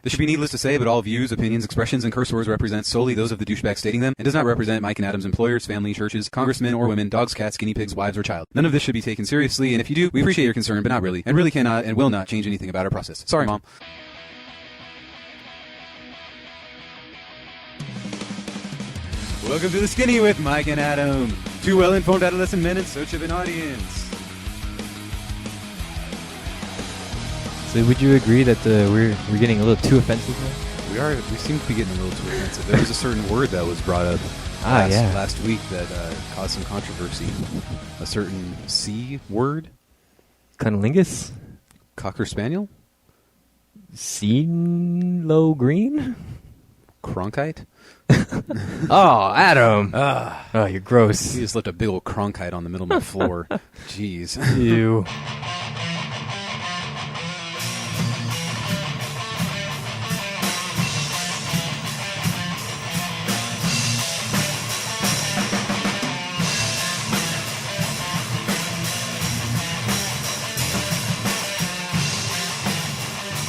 This should be needless to say, but all views, opinions, expressions, and curse words represent solely those of the douchebag stating them and does not represent Mike and Adam's employers, family, churches, congressmen or women, dogs, cats, guinea pigs, wives, or child. None of this should be taken seriously, and if you do, we appreciate your concern, but not really, and really cannot and will not change anything about our process. Sorry, Mom. Welcome to The Skinny with Mike and Adam. Two well-informed adolescent men in search of an audience. So would you agree that we're getting a little too offensive now? We seem to be getting a little too offensive. There was a certain word that was brought up last week that caused some controversy. A certain C word? Cunnilingus? Cocker Spaniel? CeeLo Green? Cronkite? Oh, Adam! Oh, you're gross. You just left a big old Cronkite on the middle of my floor. Jeez. Ew.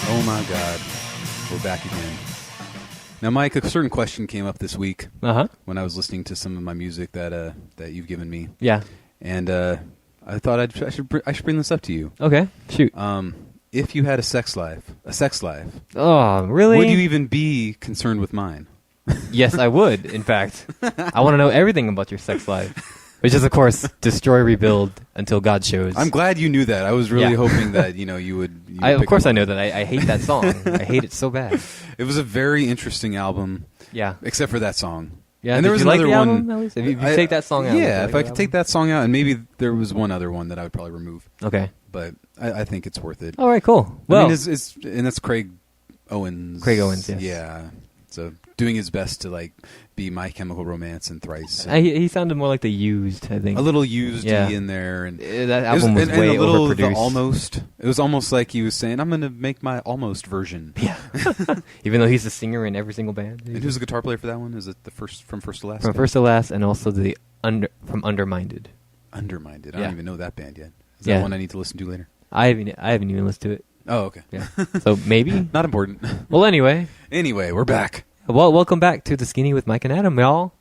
Oh my God. We're back again. Now, Mike, a certain question came up this week when I was listening to some of my music that you've given me. Yeah. And I thought I should bring this up to you. Okay, shoot. If you had a sex life, oh, really? would you even be concerned with mine? Yes, I would, in fact. I want to know everything about your sex life. Which is, of course, destroy, rebuild until God shows. I'm glad you knew that. I was really hoping that you would. Of course, I know that. I hate that song. I hate it so bad. It was a very interesting album. Yeah, except for that song. Yeah, and there was another one. If you take that song out. Yeah, if I could take that song out, and maybe there was one other one that I would probably remove. Okay, but I think it's worth it. All right, cool. Well, I mean, and that's Craig Owens. Yes. Yeah. So doing his best to be My Chemical Romance and Thrice. He sounded more like the Used, I think. A little used in there, and that album was way overproduced. Almost. It was almost like he was saying, "I'm going to make my almost version." Yeah. Even though he's the singer in every single band. And who's the guitar player for that one? Is it from first to last? From first to last, and also from Underminded. Underminded. I don't even know that band yet. Is that one I need to listen to later? I haven't even listened to it. Oh, okay. Yeah. So maybe. Not important. Well, anyway, we're back. Well, welcome back to The Skinny with Mike and Adam, y'all.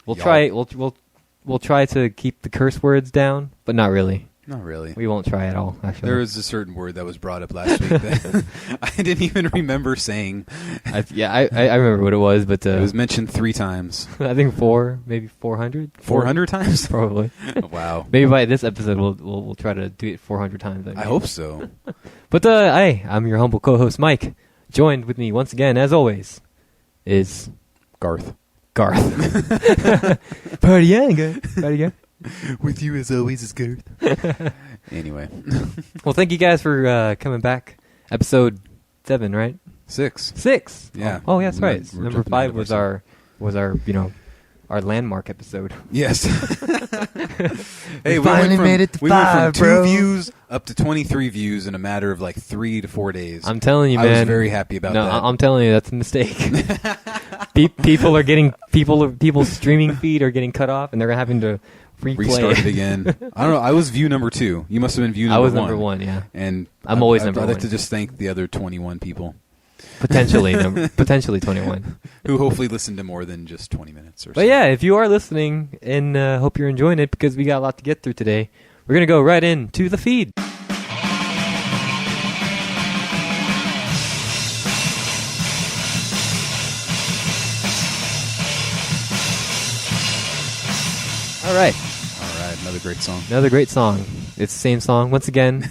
We'll try to keep the curse words down, but not really. Not really. We won't try at all, actually. There was a certain word that was brought up last week that I didn't even remember saying. I remember what it was, but it was mentioned 3 times. I think maybe 400. 400 times? Probably. Wow. Maybe by this episode we'll try to do it 400 times. I hope so. But I'm your humble co-host Mike. Joined with me once again, as always, is Garth. Party on. With you as always is Garth. Anyway. Well, thank you guys for coming back. Episode 7, right? 6. Yeah. Oh, yeah, that's right. Number 5 was our our landmark episode. Yes. Hey, we finally made it to 5, went from 2 bro. views up to 23 views in a matter of 3 to 4 days. I'm telling you, man. I was very happy about that. I'm telling you, that's a mistake. People are getting people's streaming feed are getting cut off, and they're having to restart it again. I don't know. I was view number 2. You must have been view number 1. I was number 1, yeah. And I'm always number 1. I'd like to just thank the other 21 people. Potentially 21. Who hopefully listened to more than just 20 minutes or so. But yeah, if you are listening, and hope you're enjoying it, because we got a lot to get through today, we're going to go right into the feed. All right, another great song. It's the same song. Once again,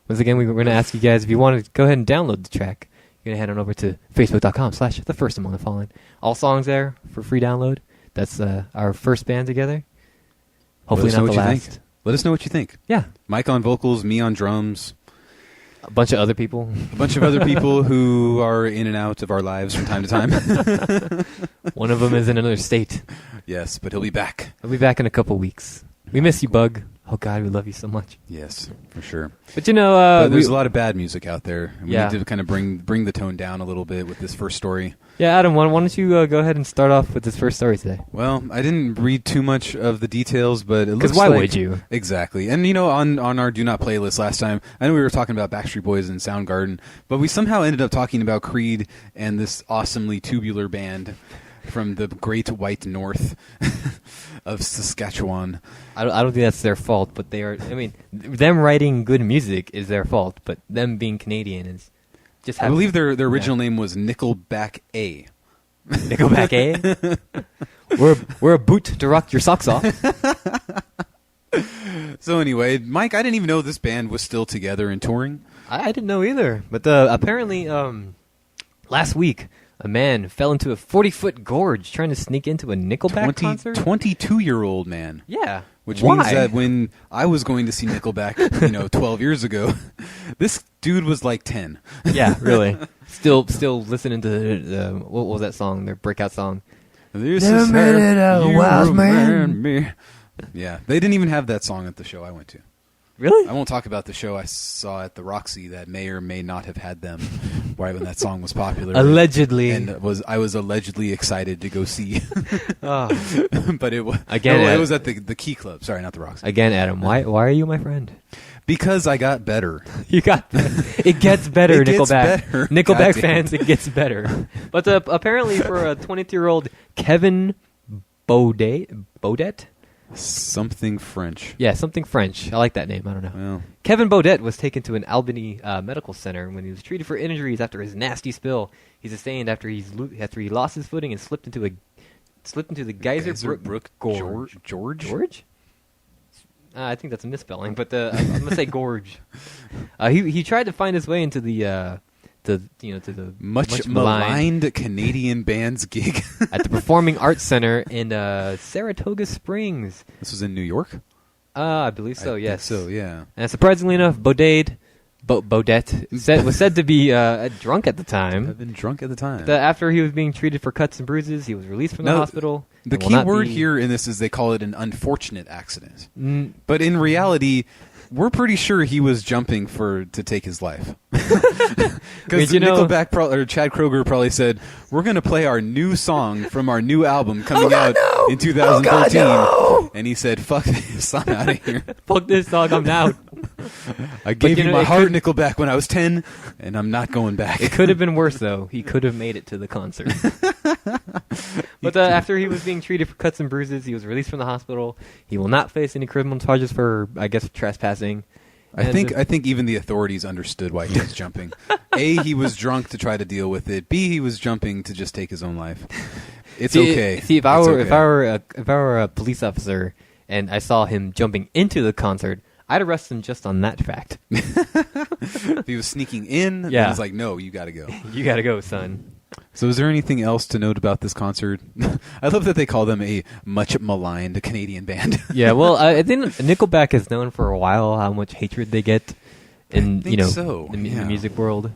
we're going to ask you guys, if you want to go ahead and download the track, you're going to head on over to facebook.com/thefirstamonthefallen. All songs there for free download. That's our first band together. Hopefully not the last. Let us know what you think. Yeah. Mike on vocals, me on drums. A bunch of other people. Who are in and out of our lives from time to time. One of them is in another state. Yes, but he'll be back. He'll be back in a couple weeks. We miss you, Bug. Oh God, we love you so much. Yes, for sure. But you know, but there's a lot of bad music out there. And we Yeah. need to kind of bring the tone down a little bit with this first story. yeah, Adam, why don't you go ahead and start off with this first story today? Well, I didn't read too much of the details, but it looks Because why like... would you? Exactly. And, you know, on our Do Not playlist last time, I know we were talking about Backstreet Boys and Soundgarden, but we somehow ended up talking about Creed and this awesomely tubular band from the Great White North of Saskatchewan. I don't think that's their fault, but they are. I mean, them writing good music is their fault, but them being Canadian is just. I believe their original name was Nickelback A. Nickelback, eh? we're a boot to rock your socks off. So anyway, Mike, I didn't even know this band was still together and touring. I didn't know either, but apparently last week a man fell into a 40-foot gorge trying to sneak into a Nickelback concert. 22-year-old man. Yeah. Which Why? means that when I was going to see Nickelback, 12 years ago, this dude was like 10. Yeah, really. Still listening to what was that song? Their breakout song. This Never is made it how out, you wise man. remind me. Yeah, they didn't even have that song at the show I went to. Really? I won't talk about the show I saw at the Roxy that may or may not have had them right when that song was popular. Allegedly. And I was allegedly excited to go see. Oh. But it was Again, it was at the Key Club. Sorry, not the Roxy. Again, Adam, why are you my friend? Because I got better. You got it gets better, It gets Nickelback. better. Nickelback Goddamn. fans, it gets better. But apparently for a 22-year-old Kevin Baudet? Something French. Yeah, something French. I like that name. I don't know. Well, Kevin Baudet was taken to an Albany medical center when he was treated for injuries after his nasty spill. He sustained after he lost his footing and slipped into the Geyser Brook Gorge. Gorge? I think that's a misspelling, but I'm gonna say gorge. He tried to find his way into the to the much maligned Canadian band's gig. at the Performing Arts Center in Saratoga Springs. This was in New York? I believe so. I Yes. think so, yeah. And surprisingly enough, Baudet was said to be drunk at the time. I've been drunk at the time. After he was being treated for cuts and bruises, he was released from the hospital. The and will key not word be- here in this is they call it an unfortunate accident. Mm, But in reality, we're pretty sure he was jumping to take his life. Because Nickelback or Chad Kroeger probably said, "We're going to play our new song from our new album coming out in 2013." And he said, "Fuck this, I'm out of here. Fuck this dog, I'm out. I gave you you know, my it heart, could- Nickelback, when I was 10, and I'm not going back." It could have been worse, though. He could have made it to the concert. But after he was being treated for cuts and bruises, he was released from the hospital. He will not face any criminal charges for, I guess, trespassing. I think even the authorities understood why he was jumping. A, he was drunk to try to deal with it. B, he was jumping to just take his own life. It's okay. See, if I were a police officer and I saw him jumping into the concert, I'd arrest him just on that fact. If he was sneaking in, then Yeah. it's like, no, you got to go. You gotta go, son. So is there anything else to note about this concert? I love that they call them a much maligned Canadian band. Yeah, well, I think Nickelback is known for a while how much hatred they get in so, the yeah. music world.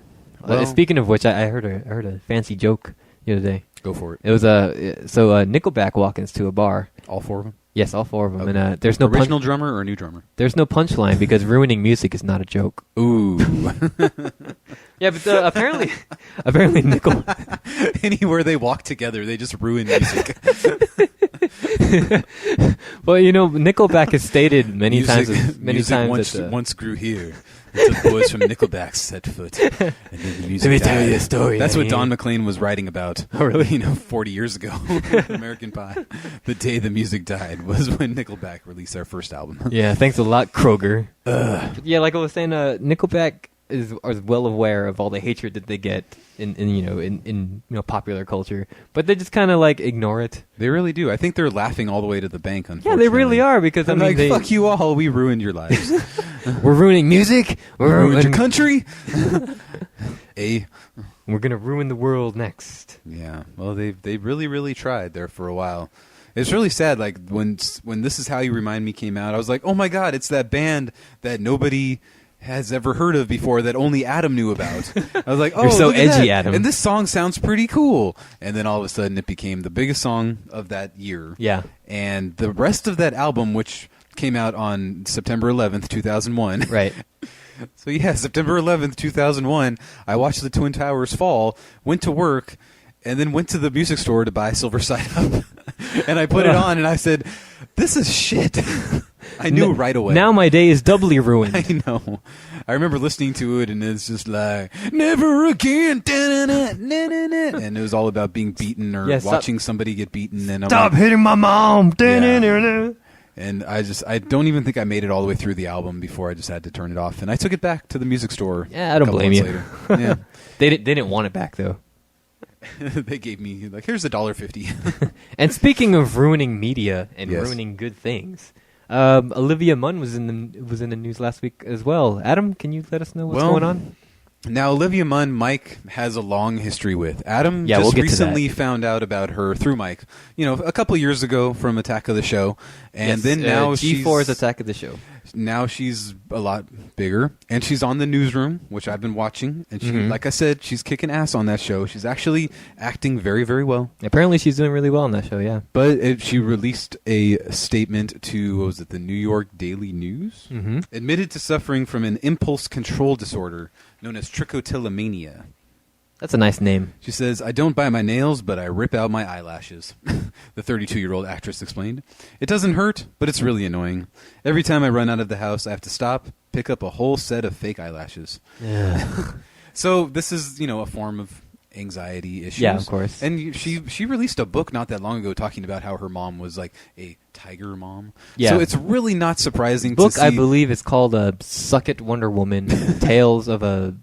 Well- Speaking of which, I heard a fancy joke the other day. Go for it. It was Nickelback walk into a bar. All four of them? Yes, all four of them. Okay. And there's no Original drummer or new drummer? there's no punchline because ruining music is not a joke. Ooh. Yeah, but apparently Nickel. Anywhere they walk together, they just ruin music. Well, Nickelback has stated many times that once grew here. Until boys from Nickelback set foot. And then the music Let me died. tell you a story. That's what man. Don McLean was writing about. Oh, really? 40 years ago. American Pie. The day the music died was when Nickelback released their first album. Yeah, thanks a lot, Kroger. Yeah, like I was saying, Nickelback is well aware of all the hatred that they get in popular culture, but they just kind of like ignore it. They really do. I think they're laughing all the way to the bank. Yeah, Unfortunately. they really are because I'm like, fuck you all. We ruined your lives. we're ruining music. We're ruined your country. We're gonna ruin the world next. Yeah. Well, they really, really tried there for a while. It's really sad. Like when This Is How You Remind Me came out, I was like, oh my god, it's that band that nobody has ever heard of before that only Adam knew about. I was like, oh, You're so look at edgy, that. Adam. And this song sounds pretty cool. And then all of a sudden it became the biggest song of that year. Yeah. And the rest of that album, which came out on September 11th, 2001. Right. So yeah, September 11th, 2001, I watched the Twin Towers fall, went to work, and then went to the music store to buy Silver Side Up. And I put it on, and I said, this is shit. I knew right away. Now my day is doubly ruined. I know. I remember listening to it, and it's just like, never again. Da-na-na, na-na-na. And it was all about being beaten or watching somebody get beaten. And Stop hitting my mom. Yeah. And I don't even think I made it all the way through the album before I just had to turn it off. And I took it back to the music store. Yeah, I don't blame you. Later. Yeah. They didn't want it back, though. They gave me, like, here's $1.50. And speaking of ruining media and ruining good things, Olivia Munn was in the news last week as well. Adam, can you let us know what's going on? Now, Olivia Munn, Mike has a long history with. Adam we'll get recently found out about her through Mike, a couple years ago from Attack of the Show. And then now G4's Attack of the Show. Now she's a lot bigger, and she's on the Newsroom, which I've been watching. And she, like I said, she's kicking ass on that show. She's actually acting very, very well. Apparently, she's doing really well on that show, yeah. But she released a statement to, what was it, the New York Daily News? Mm-hmm. Admitted to suffering from an impulse control disorder known as trichotillomania. That's a nice name. She says, I don't bite my nails, but I rip out my eyelashes. The 32-year-old actress explained. It doesn't hurt, but it's really annoying. Every time I run out of the house, I have to stop, pick up a whole set of fake eyelashes. Yeah. So this is, a form of anxiety issues. Yeah, of course. And she released a book not that long ago talking about how her mom was like a tiger mom. Yeah. So it's really not surprising to see. The book, I believe, is called Suck It Wonder Woman, Tales of a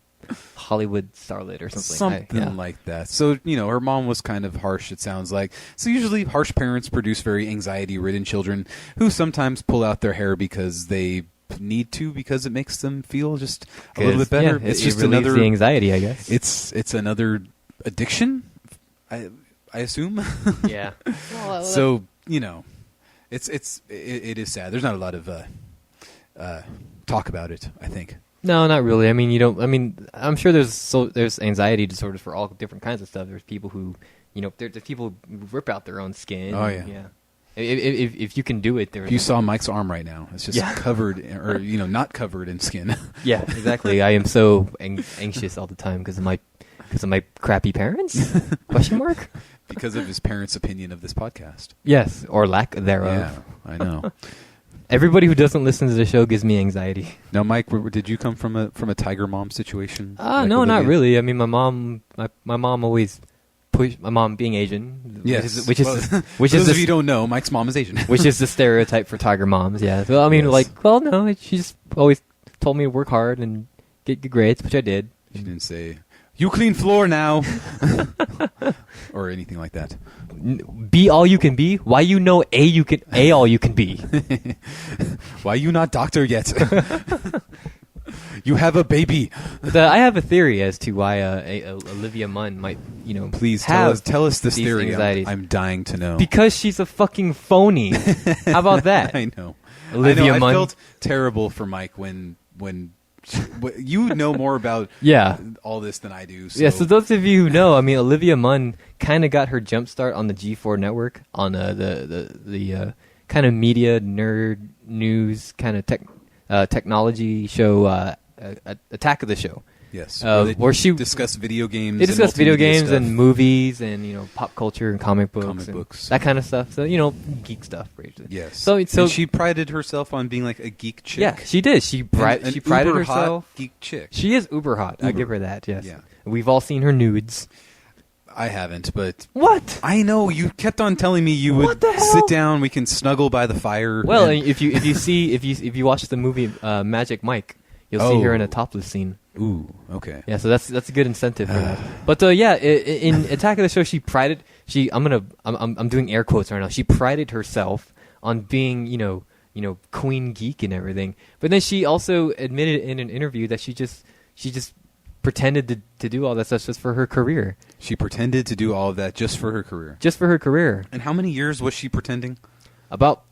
Hollywood starlet or something. Like that. So, her mom was kind of harsh, it sounds like. So usually harsh parents produce very anxiety-ridden children who sometimes pull out their hair because they need to, because it makes them feel just a little bit better. Yeah, it's just another the anxiety, I guess. It's another addiction, I assume. Yeah. So, it is sad. There's not a lot of talk about it, I think. No, not really. I mean, I'm sure there's anxiety disorders for all different kinds of stuff. There's people who, there's people who rip out their own skin. Oh, yeah. If you can do it, if you saw Mike's arm right now, it's just covered, or not covered in skin. Yeah, exactly. I am so anxious all the time because of my crappy parents? Question mark? Because of his parents' opinion of this podcast. Yes, or lack thereof. Yeah, I know. Everybody who doesn't listen to the show gives me anxiety. Now, Mike, did you come from a tiger mom situation? No, not really. I mean, my mom always pushed. My mom being Asian, yes, which is those of you don't know, Mike's mom is Asian, which is the stereotype for tiger moms. Yeah. Well, I mean, no, she just always told me to work hard and get good grades, which I did. She didn't say, "You clean floor now," or anything like that. Be all you can be. Why you know A all you can be? Why you not doctor yet? You have a baby. I have a theory as to why Olivia Munn might, please tell us this theory. I'm dying to know. Because she's a fucking phony. How about that? I know. Olivia Munn. I felt terrible for Mike when you know more about all this than I do. So. Yeah, so those of you who know, I mean, Olivia Munn kind of got her jump start on the G4 network on the kind of media nerd news kind of technology show, Attack of the Show. Yes, where she discussed video games. They discussed video games stuff. And movies and pop culture and comic books, books, that kind of stuff. So geek stuff, basically. Yes. So and she prided herself on being like a geek chick. Yeah, she did. She prided herself. Hot geek chick. She is uber hot. I give her that. Yes. Yeah. We've all seen her nudes. I haven't, but what? I know you kept on telling me you would sit down. We can snuggle by the fire. Well, if you watch the movie Magic Mike, you'll see her in a topless scene. Ooh, okay. Yeah, so that's a good incentive for that. But in Attack of the Show, she prided. I'm doing air quotes right now. She prided herself on being queen geek and everything. But then she also admitted in an interview that she just pretended to do all that stuff just for her career. She pretended to do all of that just for her career. Just for her career. And how many years was she pretending? About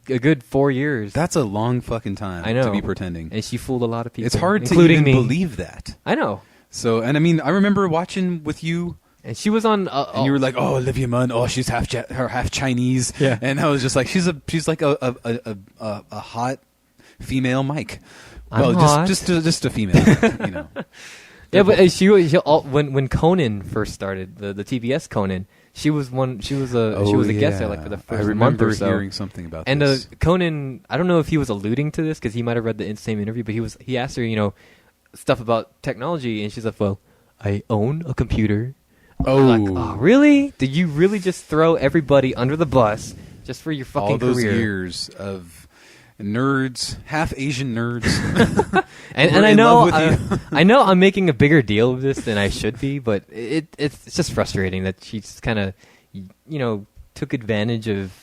a good 4 years. That's a long fucking time. I know. To be pretending. And she fooled a lot of people. It's hard to including even me. Believe that. I know. So, and I mean, I remember watching with you And she was on. And you were like, "Oh, Olivia Munn. Oh, she's half Chinese." Yeah. And I was just like, "She's like a hot female Mike." I'm Well, hot. just a female, you know. Yeah, but she when Conan first started the TBS Conan, she was a guest there like for the first month or so. I remember hearing something about and this. Conan, I don't know if he was alluding to this because he might have read the same interview, but he asked her, stuff about technology, and she's like, "Well, I own a computer." Oh, like, oh, really? Did you really just throw everybody under the bus just for your fucking all those career? years of nerds, half Asian nerds. and I know I know I'm making a bigger deal of this than I should be, but it's just frustrating that she just kind of took advantage of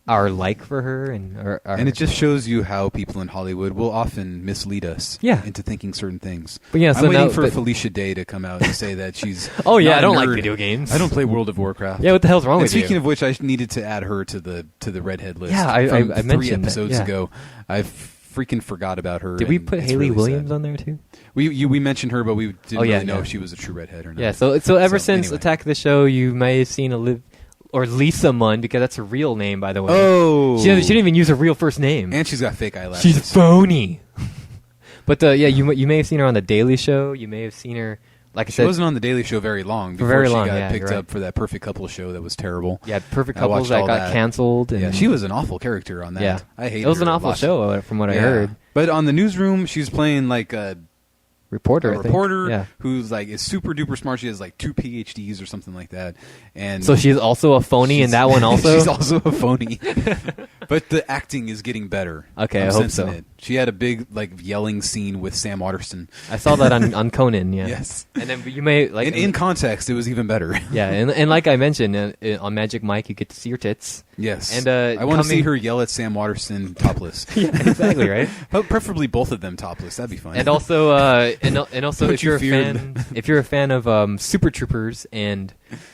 our like for her and it just shows you how people in Hollywood will often mislead us into thinking certain things. But yeah, so I'm waiting for Felicia Day to come out and say that she's oh yeah, not I don't a like nerd. video games. I don't play World of Warcraft. Yeah, what the hell's wrong and with you? Speaking of which, I needed to add her to the redhead list. Yeah, I mentioned 3 episodes that, ago. I freaking forgot about her. Did we put Haley really Williams sad. on there too? We mentioned her, but we didn't really know if she was a true redhead or not. Yeah, so ever since anyway. Attack of the Show, you may have seen Lisa Munn, because that's her real name, by the way. Oh, she didn't even use her real first name, and she's got fake eyelashes. She's phony. But you may have seen her on the Daily Show. You may have seen her, like I said, she wasn't on the Daily Show very long before she got picked up for that Perfect Couple show that was terrible. Yeah, Perfect Couples that got canceled. And she was an awful character on that. Yeah, I hated her. It was an awful show, from what I heard. But on the Newsroom, she's playing like a reporter, who's like is super duper smart. She has like 2 PhDs or something like that, and so she's also a phony in that one. Also, she's also a phony. But the acting is getting better. Okay, I hope so. It. She had a big yelling scene with Sam Waterston. I saw that on Conan. Yeah. Yes. And then you may in context, it was even better. Yeah, and like I mentioned on Magic Mike, you get to see her tits. Yes. And I want to see her yell at Sam Waterston topless. Yeah, exactly right. Preferably both of them topless. That'd be fun. And also, if you're a fan of Super Troopers and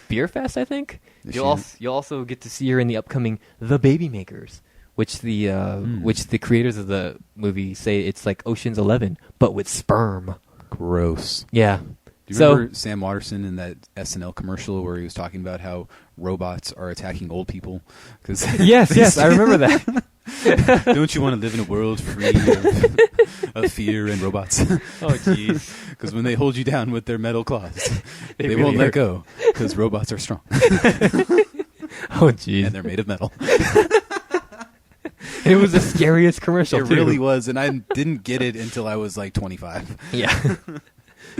Beer Fest, I think you'll also get to see her in the upcoming The Baby Makers, which the creators of the movie say it's like Ocean's 11 but with sperm. Gross. Yeah. Do you remember Sam Waterston in that SNL commercial where he was talking about how robots are attacking old people? Yes, I remember that. Don't you want to live in a world free of fear and robots? Oh, jeez. Because when they hold you down with their metal claws, they really won't hurt. let go because robots are strong. Oh, jeez. And they're made of metal. It was the scariest commercial, It really was, and I didn't get it until I was like 25. Yeah.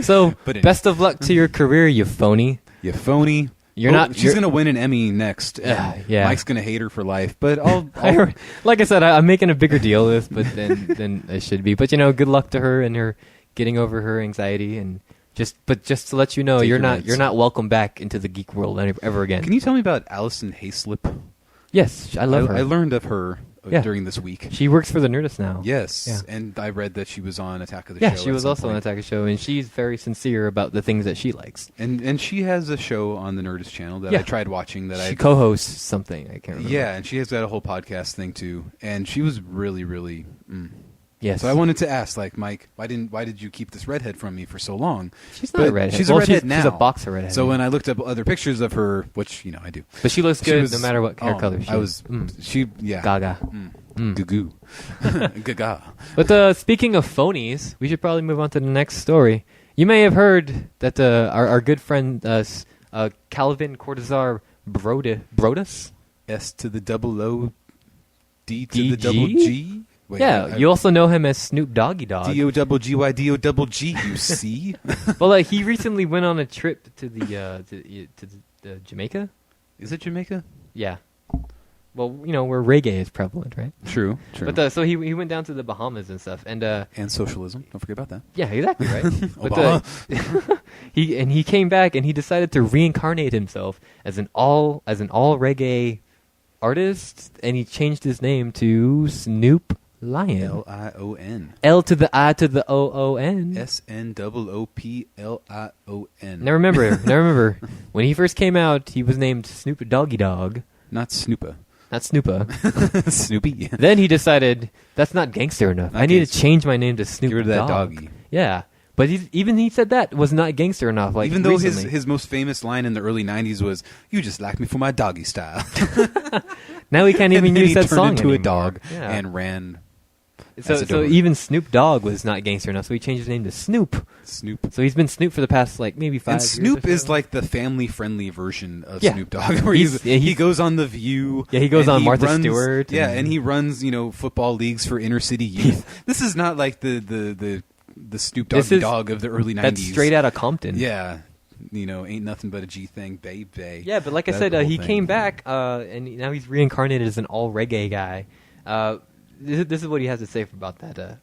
So, But anyway. Best of luck to your career, you phony. You phony. She's going to win an Emmy next. Yeah. Mike's going to hate her for life, but I'll like I said, I'm making a bigger deal of this, but than I should be. But good luck to her and her getting over her anxiety, and just to let you know, you're not welcome back into the geek world ever again. Can you tell me about Allison Hayslip? Yes, I love her. I learned of her during this week. She works for the Nerdist now. Yes, yeah. And I read that she was on Attack of the Show. Yeah, she was also on Attack of the Show, and she's very sincere about the things that she likes. And she has a show on the Nerdist channel that I tried watching. She co-hosts something, I can't remember. Yeah, and she has got a whole podcast thing too. And she was really, really. Yes. So I wanted to ask, Mike, why did you keep this redhead from me for so long? She's not a redhead. She's a redhead now. She's a boxer redhead. So when I looked up other pictures of her, which I do, but she looks good no matter what hair color she is. Gaga. Goo Gaga. But speaking of phonies, we should probably move on to the next story. You may have heard that our good friend Calvin Cortazar Brodus, S to the double O, D to the double G. Wait, you also know him as Snoop Doggy Dog. D-O-double-G-Y, D-O-double-G, you see? Well, he recently went on a trip to the Jamaica. Is it Jamaica? Yeah. Well, where reggae is prevalent, right? True. But so he went down to the Bahamas and stuff, and socialism. Don't forget about that. Yeah, exactly, right. Obama. He came back and he decided to reincarnate himself as an all reggae artist, and he changed his name to Snoop Lion. L-I-O-N. L to the I to the O-O-N. S-N-O-O-P-L-I-O-N. Now remember, when he first came out, he was named Snoop Doggy Dog. Not Snoopa. Not Snoopa. Snoopy. Then he decided, that's not gangster enough. I need to change my name to Snoop Get rid of that Dogg. doggy. Yeah. But even he said that was not gangster enough. Like even though recently. his most famous line in the early '90s was "You just like me for my doggy style." Now he can't even and then use he that turned song into anymore. a dog Yeah. and ran. So even Snoop Dogg was not gangster enough, so he changed his name to Snoop. Snoop. So he's been Snoop for the past like maybe 5 And years. Snoop or is so. like the family-friendly version of Yeah. Snoop Dogg, where He's- he goes on The View. Yeah, he goes and on Martha runs, Stewart. Yeah, and he runs football leagues for inner city youth. This is not like the Snoop This Doggy is- Dog of the early '90s. That's straight out of Compton. Yeah, ain't nothing but a G thing, baby. Yeah, but like I That said, whole he thing. came back, and now he's reincarnated as an all reggae guy. This is what he has to say about that.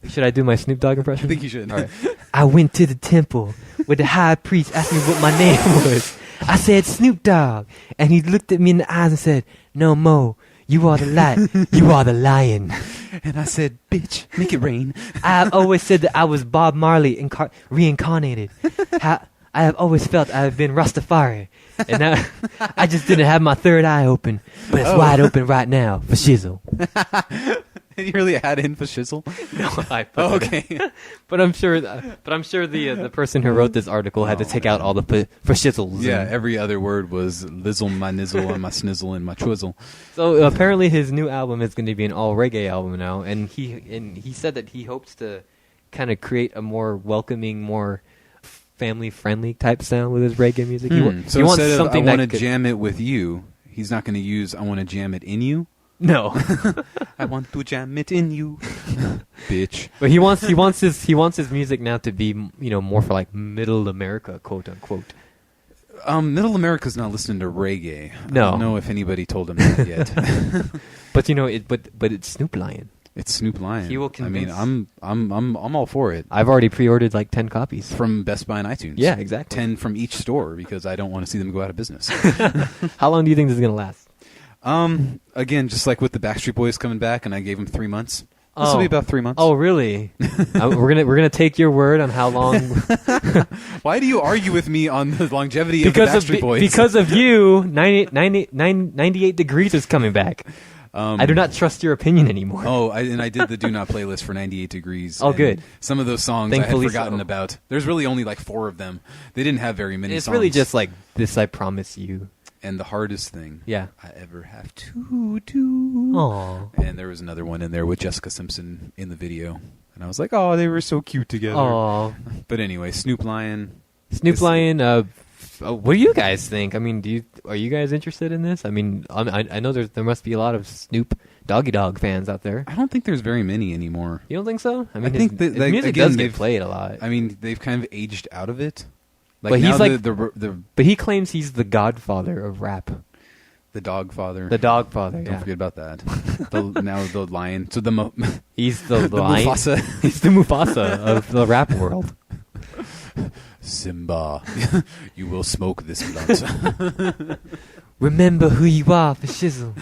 Should I do my Snoop Dogg impression? I think you should. All right. I went to the temple where the high priest asked me what my name was. I said Snoop Dogg, and he looked at me in the eyes and said, "No, Mo, you are the light, you are the lion." And I said, "Bitch, make it rain." I have always said that I was Bob Marley reincarnated. I have always felt I have been Rastafari. And now I just didn't have my third eye open, but it's wide open right now for shizzle. You really had in for shizzle? No, I put Oh, it in. okay. But I'm sure the person who wrote this article had to take out all the for shizzles. Yeah, and- every other word was lizzle, my nizzle, and my snizzle, and my twizzle. So apparently his new album is going to be an all reggae album now, and he said that he hopes to kind of create a more welcoming, more family friendly type sound with his reggae music. So he wants instead of something I want that to could, jam it with you, he's not going to use I want to jam it in you. no. I want to jam it in you, bitch. But he wants his music now to be more for like middle America, quote unquote. Middle America's not listening to reggae. No. I don't know if anybody told him that yet. But it's Snoop Lion. It's Snoop Lion. He will convince- I mean, I'm all for it. I've already pre-ordered like 10 copies. From Best Buy and iTunes. Yeah, exactly. 10 from each store because I don't want to see them go out of business. How long do you think this is gonna last? Again, just like with the Backstreet Boys coming back, and I gave them 3 months. This will Oh. be about 3 months. Oh, really? We're gonna take your word on how long. Why do you argue with me on the longevity of the Backstreet Boys? Because of you, 98 Degrees is coming back. I do not trust your opinion anymore. Oh, I did the Do Not playlist for 98 Degrees. Oh, and good. Some of those songs Thankfully I had forgotten so. about. There's really only like 4 of them. They didn't have very many It's songs. really just like this. I promise you. And the hardest thing Yeah. I ever have to do. Aww. And there was another one in there with Jessica Simpson in the video. And I was like, oh, they were so cute together. Aww. But anyway, Snoop Lion. Snoop This- Lion. What do you guys think? I mean, are you guys interested in this? I mean, I know there must be a lot of Snoop Doggy Dog fans out there. I don't think there's very many anymore. You don't think so? I mean, think that, his like, music again, does get they've- played a lot. I mean, they've kind of aged out of it. Like But now he's like- the But he claims he's the godfather of rap. dog father. The dog father, Don't yeah. forget about that. Now the lion. So He's the, the lion. Mufasa. He's the Mufasa of the rap world. Simba, you will smoke this blunt. Remember who you are for shizzle.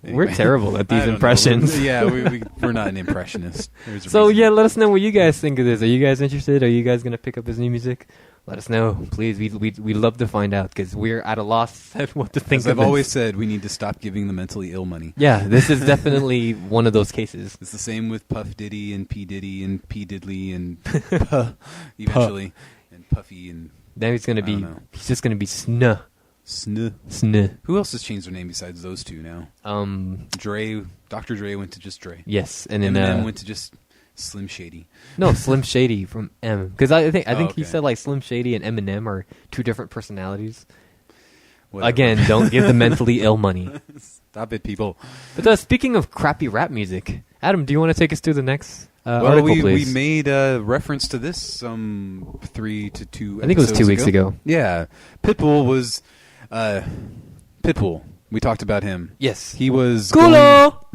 We're Anyway, terrible at I these don't know. Impressions. Yeah, we're not an impressionist. There's a So reason. yeah, let us know what you guys think of this. Are you guys interested? Are you guys gonna pick up his new music? Let us know, please. We love to find out because we're at a loss at what to think As of I've this. always said, we need to stop giving the mentally ill money. Yeah, this is definitely one of those cases. It's the same with Puff Diddy and P Diddy and P Diddley and Puh eventually and Puffy and Now he's gonna I be. don't know. He's just gonna be Snuh. Sn. Who else has changed their name besides those two now? Dr. Dre went to just Dre. Yes, and then Eminem went to just Slim Shady. no Slim Shady from M. Because I think he okay. said like Slim Shady and Eminem are two different personalities. Whatever. Again, don't give the mentally ill money. Stop it, people. But speaking of crappy rap music, Adam, do you want to take us through the next Well, article, we please? made a reference to this 3 to 2 I think it was 2 weeks ago. Yeah. Pitbull was... Pitbull. We talked about him. Yes. He was... Culo!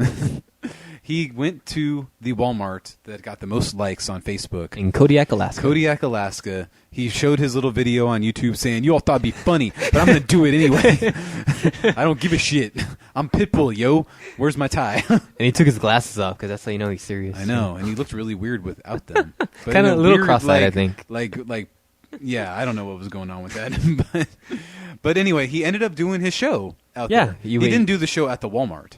He went to the Walmart that got the most likes on Facebook. In Kodiak, Alaska. Kodiak, Alaska. He showed his little video on YouTube saying, you all thought it'd be funny, but I'm going to do it anyway. I don't give a shit. I'm Pitbull, yo. Where's my tie? And he took his glasses off because that's how you know he's serious. I know. And he looked really weird without them. But Kinda in a little weird, cross-eyed, I think. Like, yeah, I don't know what was going on with that. but anyway, he ended up doing his show out Yeah, there. he He didn't do the show at the Walmart.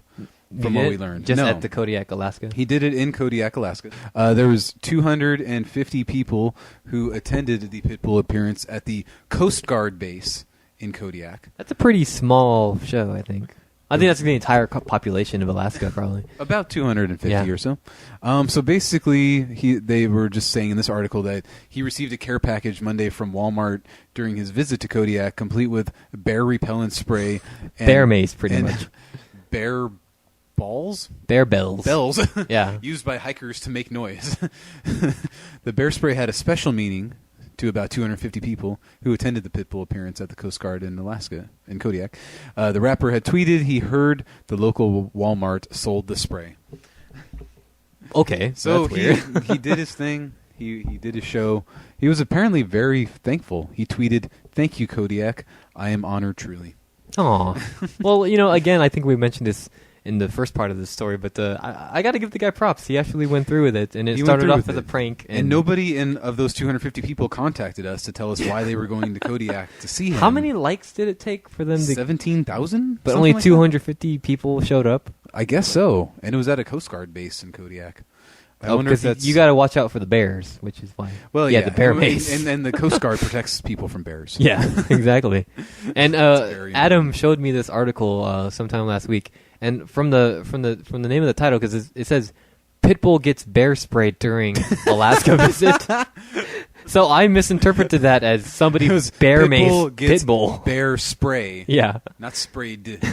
from what we learned. Just no. at the Kodiak, Alaska? He did it in Kodiak, Alaska. There was 250 people who attended the Pitbull appearance at the Coast Guard base in Kodiak. That's a pretty small show, I think. I think that's the entire population of Alaska, probably. About 250 or so. So basically, they were just saying in this article that he received a care package Monday from Walmart during his visit to Kodiak, complete with bear repellent spray. And, bear mace, pretty much. Bear balls? Bear bells. Bells. Yeah. Used by hikers to make noise. The bear spray had a special meaning to about 250 people who attended the Pitbull appearance at the Coast Guard in Alaska, in Kodiak. The rapper had tweeted he heard the local Walmart sold the spray. Okay, so that's weird. he did his thing. He did his show. He was apparently very thankful. He tweeted, "Thank you, Kodiak. I am honored truly." Aw. Well, again, I think we mentioned this in the first part of the story, but I got to give the guy props. He actually went through with it, and it started off as a prank. And nobody of those 250 people contacted us to tell us why they were going to Kodiak to see him. How many likes did it take for them to... 17,000? But only 250 people showed up? I guess so. And it was at a Coast Guard base in Kodiak. I wonder if that's... You got to watch out for the bears, which is why... Well, yeah. The bear mace. And the Coast Guard protects people from bears. Yeah, exactly. And Adam showed me this article sometime last week. And from the name of the title, because it says Pitbull gets bear sprayed during Alaska visit. So I misinterpreted that as somebody bear maced Pitbull. Bear spray. Yeah. Not sprayed.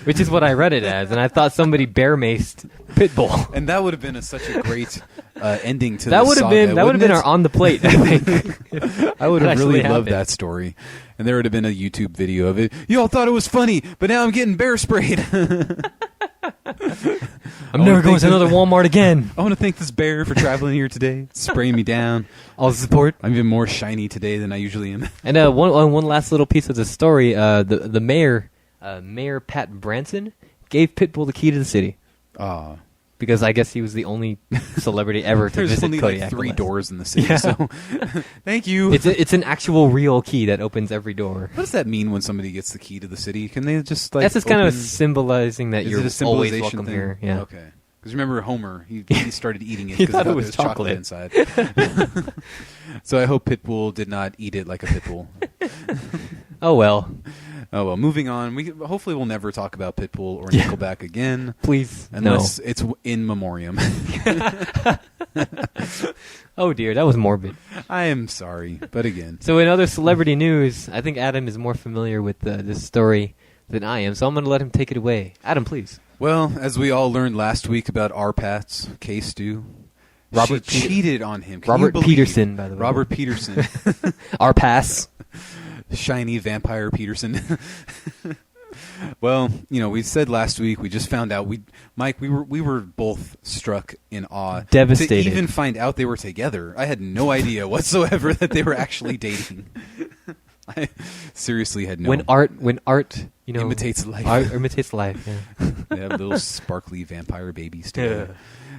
Which is what I read it as, and I thought somebody bear maced Pitbull. And that would have been such a great ending to that the saga. That would have been our on the plate, I think. I would have really loved that story. And there would have been a YouTube video of it. You all thought it was funny, but now I'm getting bear sprayed. I'm never going to another Walmart again. I want to thank this bear for traveling here today, spraying me down. All support. I'm even more shiny today than I usually am. And one last little piece of the story: the mayor, Mayor Pat Branson, gave Pitbull the key to the city. Because I guess he was the only celebrity ever to visit Kodiak. There's only 3 doors in the city, so thank you. It's an actual real key that opens every door. What does that mean when somebody gets the key to the city? Can they just That's just kind of symbolizing that you're always welcome thing? Here. Yeah. Okay. Because remember Homer, he started eating it he because thought there was chocolate inside. So I hope Pitbull did not eat it like a Pitbull. Oh well. Oh well, moving on. Hopefully we'll never talk about Pitbull or Nickelback again. Please, unless it's in memoriam. Oh dear, that was morbid. I am sorry, but again. So in other celebrity news, I think Adam is more familiar with this story than I am, so I'm going to let him take it away. Adam, please. Well, as we all learned last week about Pat's K-Stew, Robert cheated on him. Robert Peterson, by the way. Robert Peterson. Pass. Shiny vampire Peterson. Well, we said last week, we just found out. Mike, we were both struck in awe. Devastated. To even find out they were together. I had no idea whatsoever that they were actually dating. I seriously had no. When art, imitates life. Art imitates life. Yeah. They have little sparkly vampire babies together.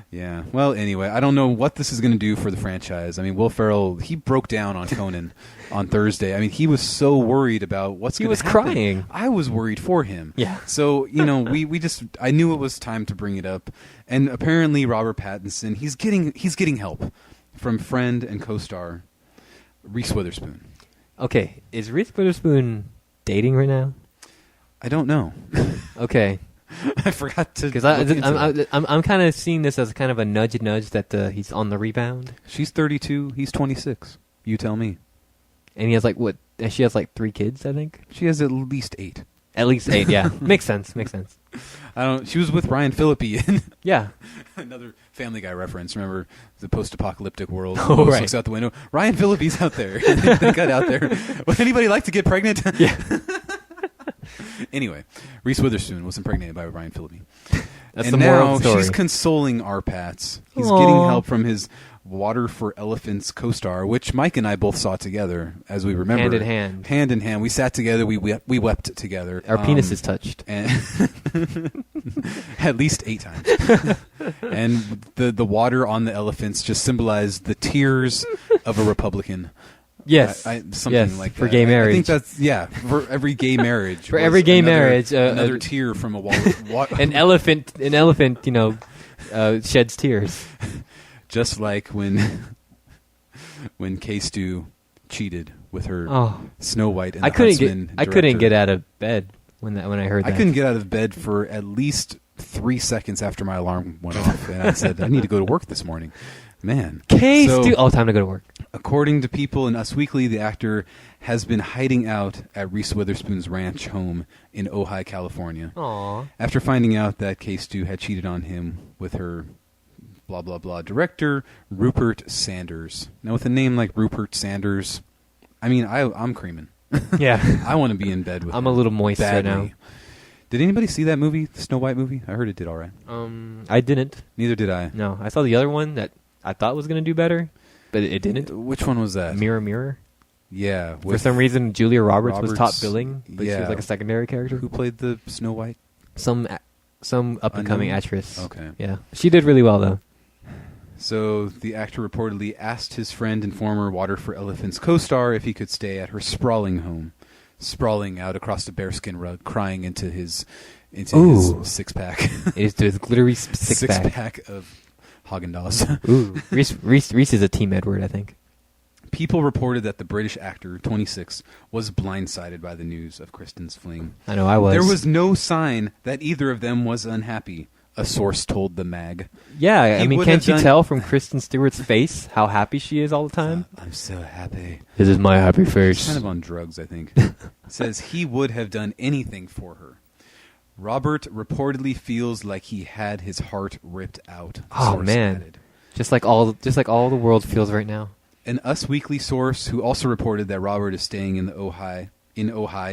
Yeah. Well, anyway, I don't know what this is going to do for the franchise. I mean, Will Ferrell, he broke down on Conan on Thursday. I mean, he was so worried about what's going to happen. He was crying. I was worried for him. Yeah. So, I knew it was time to bring it up. And apparently Robert Pattinson, he's getting help from friend and co-star Reese Witherspoon. Okay, is Reese Witherspoon dating right now? I don't know. Okay. I forgot to. Because I'm kind of seeing this as kind of a nudge that he's on the rebound. She's 32. He's 26. You tell me. And he has she has 3 kids, I think. She has at least 8. At least 8, yeah. Makes sense. She was with Ryan Phillippe in. Yeah. Another Family Guy reference. Remember the post-apocalyptic world? Oh, right. Looks out the window. Ryan Phillippe's out there. They got out there. Would anybody like to get pregnant? Yeah. Anyway, Reese Witherspoon was impregnated by Ryan Phillippe. That's and the moral now of the story. She's consoling Pats. He's getting help from his Water for Elephants co-star, which Mike and I both saw together, as we remember. Hand in hand. Hand in hand. We sat together. We wept together. Our penises touched. And at least 8 times. And the water on the elephants just symbolized the tears of a Republican. Yes. Something Yes, like for that. gay I marriage. think that's for every gay marriage. For was every gay marriage, another tear from a wall. An elephant, sheds tears. Just like when K-Stu cheated with her Snow White and I the couldn't Huntsman I couldn't director. get out of bed when I heard that. I couldn't get out of bed for at least 3 seconds after my alarm went off, and I said, I need to go to work this morning. Man. K-Stu. Time to go to work. According to People in Us Weekly, the actor has been hiding out at Reese Witherspoon's ranch home in Ojai, California. Aww. After finding out that K-Stu had cheated on him with her blah, blah, blah director, Rupert Sanders. Now, with a name like Rupert Sanders, I mean, I'm creaming. Yeah. I want to be in bed with I'm him a little moist badly. right now. Did anybody see that movie, the Snow White movie? I heard it did all right. I didn't. Neither did I. No, I saw the other one that I thought was going to do better, but it didn't. Which one was that? Mirror, Mirror. Yeah. For some reason, Julia Roberts was top Roberts, billing, but she was like a secondary character. Who played the Snow White? Some up-and-coming actress. Okay. Yeah. She did really well, though. So the actor reportedly asked his friend and former Water for Elephants co-star if he could stay at her sprawling home. Sprawling out across the bearskin rug, crying into his six-pack. It's his glittery six-pack. Six-pack of Haagen-Dazs. Ooh. Reese is a Team Edward, I think. People reported that the British actor, 26, was blindsided by the news of Kristen's fling. I know I was. There was no sign that either of them was unhappy, a source told the mag. Yeah, I mean, would can't have you done- tell from Kristen Stewart's face how happy she is all the time? I'm so happy. This is my happy She's face. kind of on drugs, I think. Says he would have done anything for her. Robert reportedly feels like he had his heart ripped out. Oh, source man. added. Just like all the world feels right now. An Us Weekly source who also reported that Robert is staying in Ojai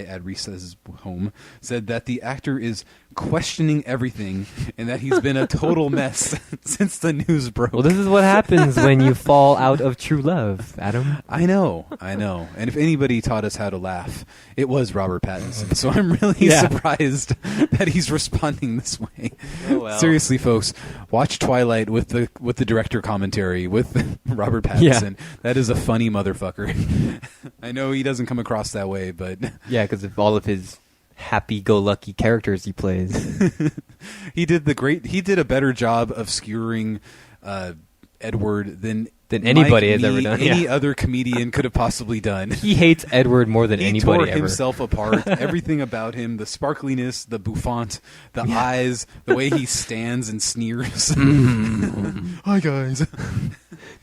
at Reese's home said that the actor is questioning everything and that he's been a total mess since the news broke. Well, this is what happens when you fall out of true love, Adam. I know. And if anybody taught us how to laugh, it was Robert Pattinson. So I'm really surprised that he's responding this way. Oh, well. Seriously, folks, watch Twilight with the director commentary with Robert Pattinson. Yeah. That is a funny motherfucker. I know he doesn't come across that way, but Yeah, because of all of his happy-go-lucky characters he plays. he did a better job of skewering Edward than anybody has ever done. Any other comedian could have possibly done. He hates Edward more than He anybody tore ever. himself apart. Everything about him, the sparkliness, the bouffant, the eyes, the way he stands and sneers. Hi, guys.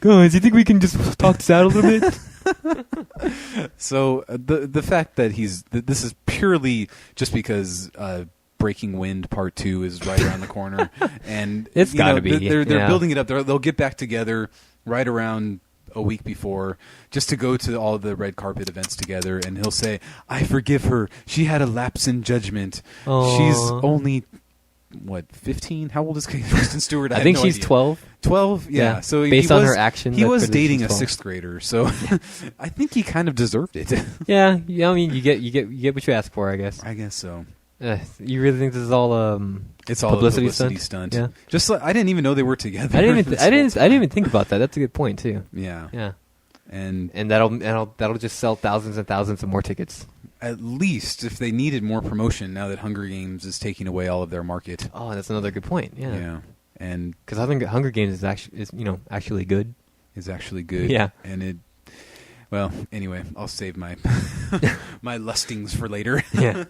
Guys, you think we can just talk this out a little bit? So the fact that this is purely just because Breaking Wind Part 2 is right around the corner, and It's gotta be. They're Yeah. building it up. They'll get back together right around a week before, just to go to all the red carpet events together, and he'll say, "I forgive her. She had a lapse in judgment. Aww. She's only." What, 15? How old is Kristen Stewart? I think have no she's idea. 12. 12? Yeah. So based on her actions, he I was could have dating she's a 12. sixth grader, so I think he kind of deserved it. Yeah, I mean, you get what you ask for, I guess. I guess so. You really think this is all It's all publicity a publicity stunt. Yeah. Just like, I didn't even know they were together. I didn't even think about that. That's a good point too. Yeah. Yeah. And that'll just sell thousands and thousands of more tickets. at least if they needed more promotion now that Hunger Games is taking away all of their market. Oh, that's another good point. Yeah. Yeah. And Because I think Hunger Games is actually good. is actually good. Yeah. And well, anyway, I'll save my my lustings for later. Yeah.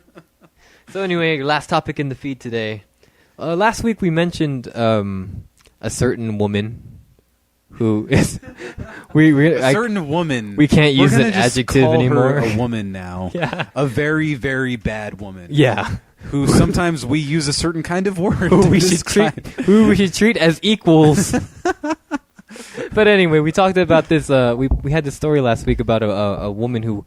So anyway, last topic in the feed today. Last week we mentioned a certain woman who is A certain woman. we can't We're use gonna an just adjective call anymore. Her a woman now. Yeah. A very, very bad woman. Yeah. Who sometimes we use a certain kind of word who to we should describe. who we should treat as equals. But anyway, we talked about this. We had this story last week about a woman who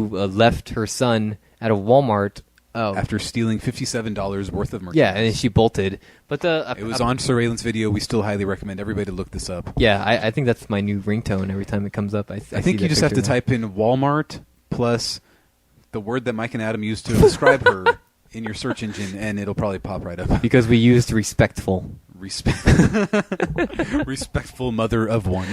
left her son at a Walmart After stealing $57 worth of merchandise. Yeah, and she bolted. But It was on surveillance video. We still highly recommend everybody to look this up. Yeah, I think that's my new ringtone every time it comes up. I think you just have to type in Walmart plus the word that Mike and Adam used to describe her in your search engine, and it'll probably pop right up. Because we used respectful. Respectful mother of one.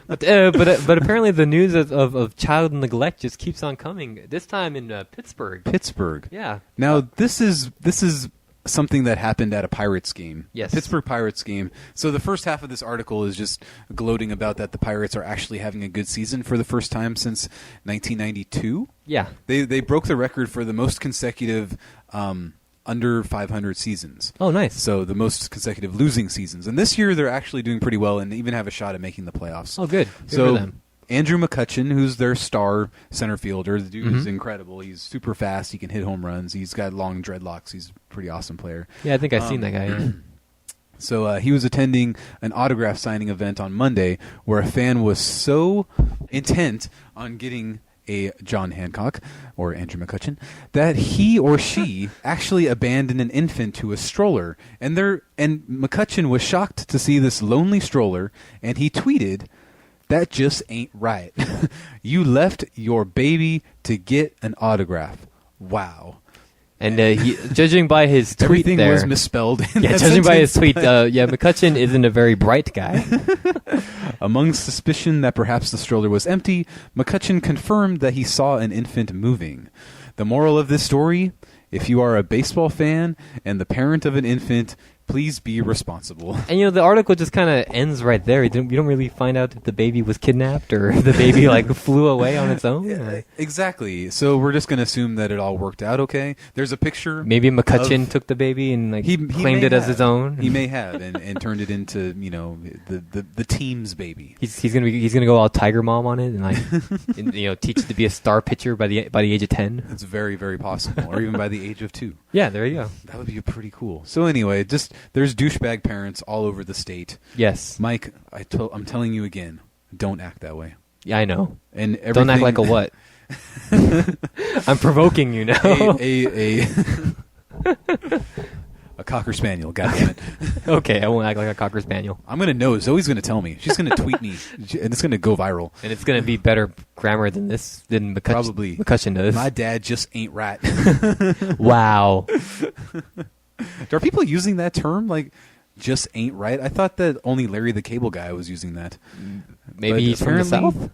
But apparently the news of child neglect just keeps on coming. This time in Pittsburg. Pittsburg. Yeah. Now this is something that happened at a Pirates game. Yes. Pittsburgh Pirates game. So the first half of this article is just gloating about that the Pirates are actually having a good season for the first time since 1992. Yeah. They broke the record for the most consecutive under 500 seasons. Oh, nice. So the most consecutive losing seasons. And this year they're actually doing pretty well and even have a shot at making the playoffs. Oh, good. Good so for them. Andrew McCutchen, who's their star center fielder, the dude is incredible. He's super fast. He can hit home runs. He's got long dreadlocks. He's a pretty awesome player. Yeah, I think I've seen that guy. Yeah. So he was attending an autograph signing event on Monday where a fan was so intent on getting a John Hancock, or Andrew McCutchen, that he or she actually abandoned an infant to a stroller. And McCutchen was shocked to see this lonely stroller, and he tweeted, "That just ain't right. You left your baby to get an autograph. Wow." And judging by his tweet everything there, was misspelled. Yeah, judging by his tweet, McCutchen isn't a very bright guy. Among suspicion that perhaps the stroller was empty, McCutchen confirmed that he saw an infant moving. The moral of this story: if you are a baseball fan and the parent of an infant, please be responsible. And the article just kind of ends right there. You don't really find out if the baby was kidnapped or if the baby flew away on its own. Yeah, exactly. So we're just going to assume that it all worked out okay. There's a picture. Maybe McCutchen took the baby and he claimed it as his own. He may have and turned it into the team's baby. He's gonna go all Tiger Mom on it and teach it to be a star pitcher by the age of 10. It's very, very possible, or even by the age of 2. Yeah, there you go. That would be pretty cool. So anyway, there's douchebag parents all over the state. Yes, Mike, I'm telling you again, don't act that way. Yeah, I know. And don't act like a what? I'm provoking you now. A Cocker Spaniel, goddammit. Okay, I won't act like a Cocker Spaniel. I'm going to know. Zoe's going to tell me. She's going to tweet me, and it's going to go viral. And it's going to be better grammar than McCutchen, Probably. McCutchen does. My dad just ain't right. Wow. Are people using that term, just ain't right? I thought that only Larry the Cable Guy was using that. Maybe he's from the South?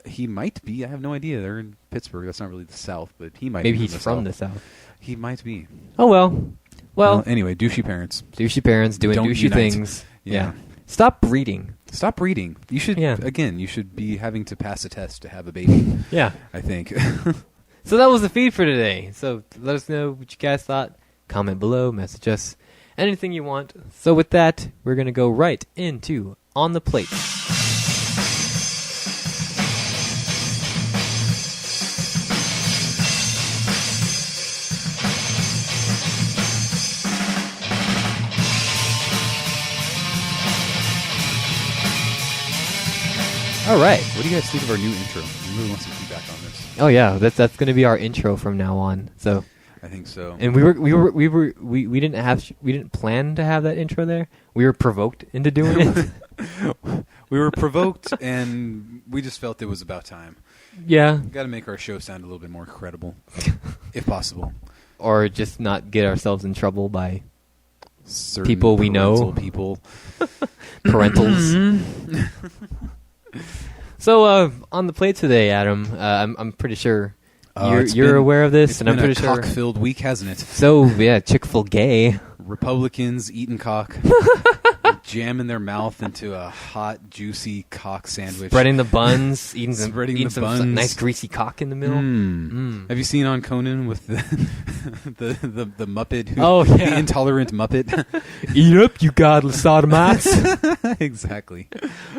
He might be. I have no idea. They're in Pittsburgh. That's not really the South, but he might be. Maybe he's from the South. He might be. Oh, well. Well, anyway, douchey parents. Douchey parents doing Don't douchey unite. things. Yeah. Stop breeding. Stop breeding. You should, again, you should be having to pass a test to have a baby. Yeah. I think. So that was the feed for today. So let us know what you guys thought. Comment below, message us, anything you want. So with that, we're going to go right into On the Plate. All right. What do you guys think of our new intro? I really want some feedback on this. Oh yeah, that's going to be our intro from now on. So I think so. And we didn't plan to have that intro there. We were provoked into doing it. We were provoked, and we just felt it was about time. Yeah. Got to make our show sound a little bit more credible, if possible. Or just not get ourselves in trouble by certain people we know. People. Parentals. So on the plate today, Adam, I'm pretty sure you're aware of this, and I'm pretty sure. It's been a cock-filled week, hasn't it? So yeah, Chick-fil-A. Republicans eating cock, jamming their mouth into a hot, juicy cock sandwich, spreading the buns, eating some buns. Nice greasy cock in the middle. Have you seen on Conan with the Muppet? The intolerant Muppet. Eat up, you godless sodomites. Exactly.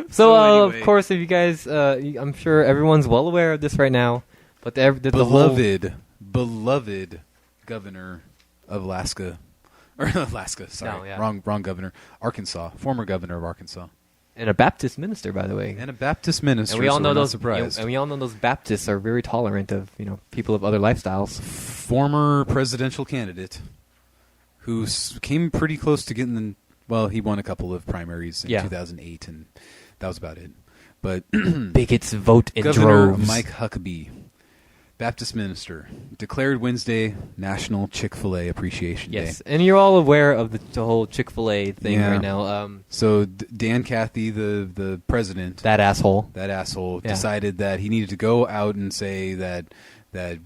So anyway. of course, if you guys, I'm sure everyone's well aware of this right now, but the beloved governor of Alaska. Or Alaska, sorry. No, yeah. Wrong governor. Arkansas. Former governor of Arkansas. And a Baptist minister, by the way. And a Baptist minister, and we all know those. Surprised. And we all know those Baptists are very tolerant of people of other lifestyles. Former presidential candidate who came pretty close to getting he won a couple of primaries in 2008, and that was about it. But bigots vote in Governor droves. Mike Huckabee Baptist minister declared Wednesday National Chick-Fil-A Appreciation Day. Yes, and you're all aware of the whole Chick-fil-A thing right now. So Dan Cathy, the president, that asshole, decided that he needed to go out and say that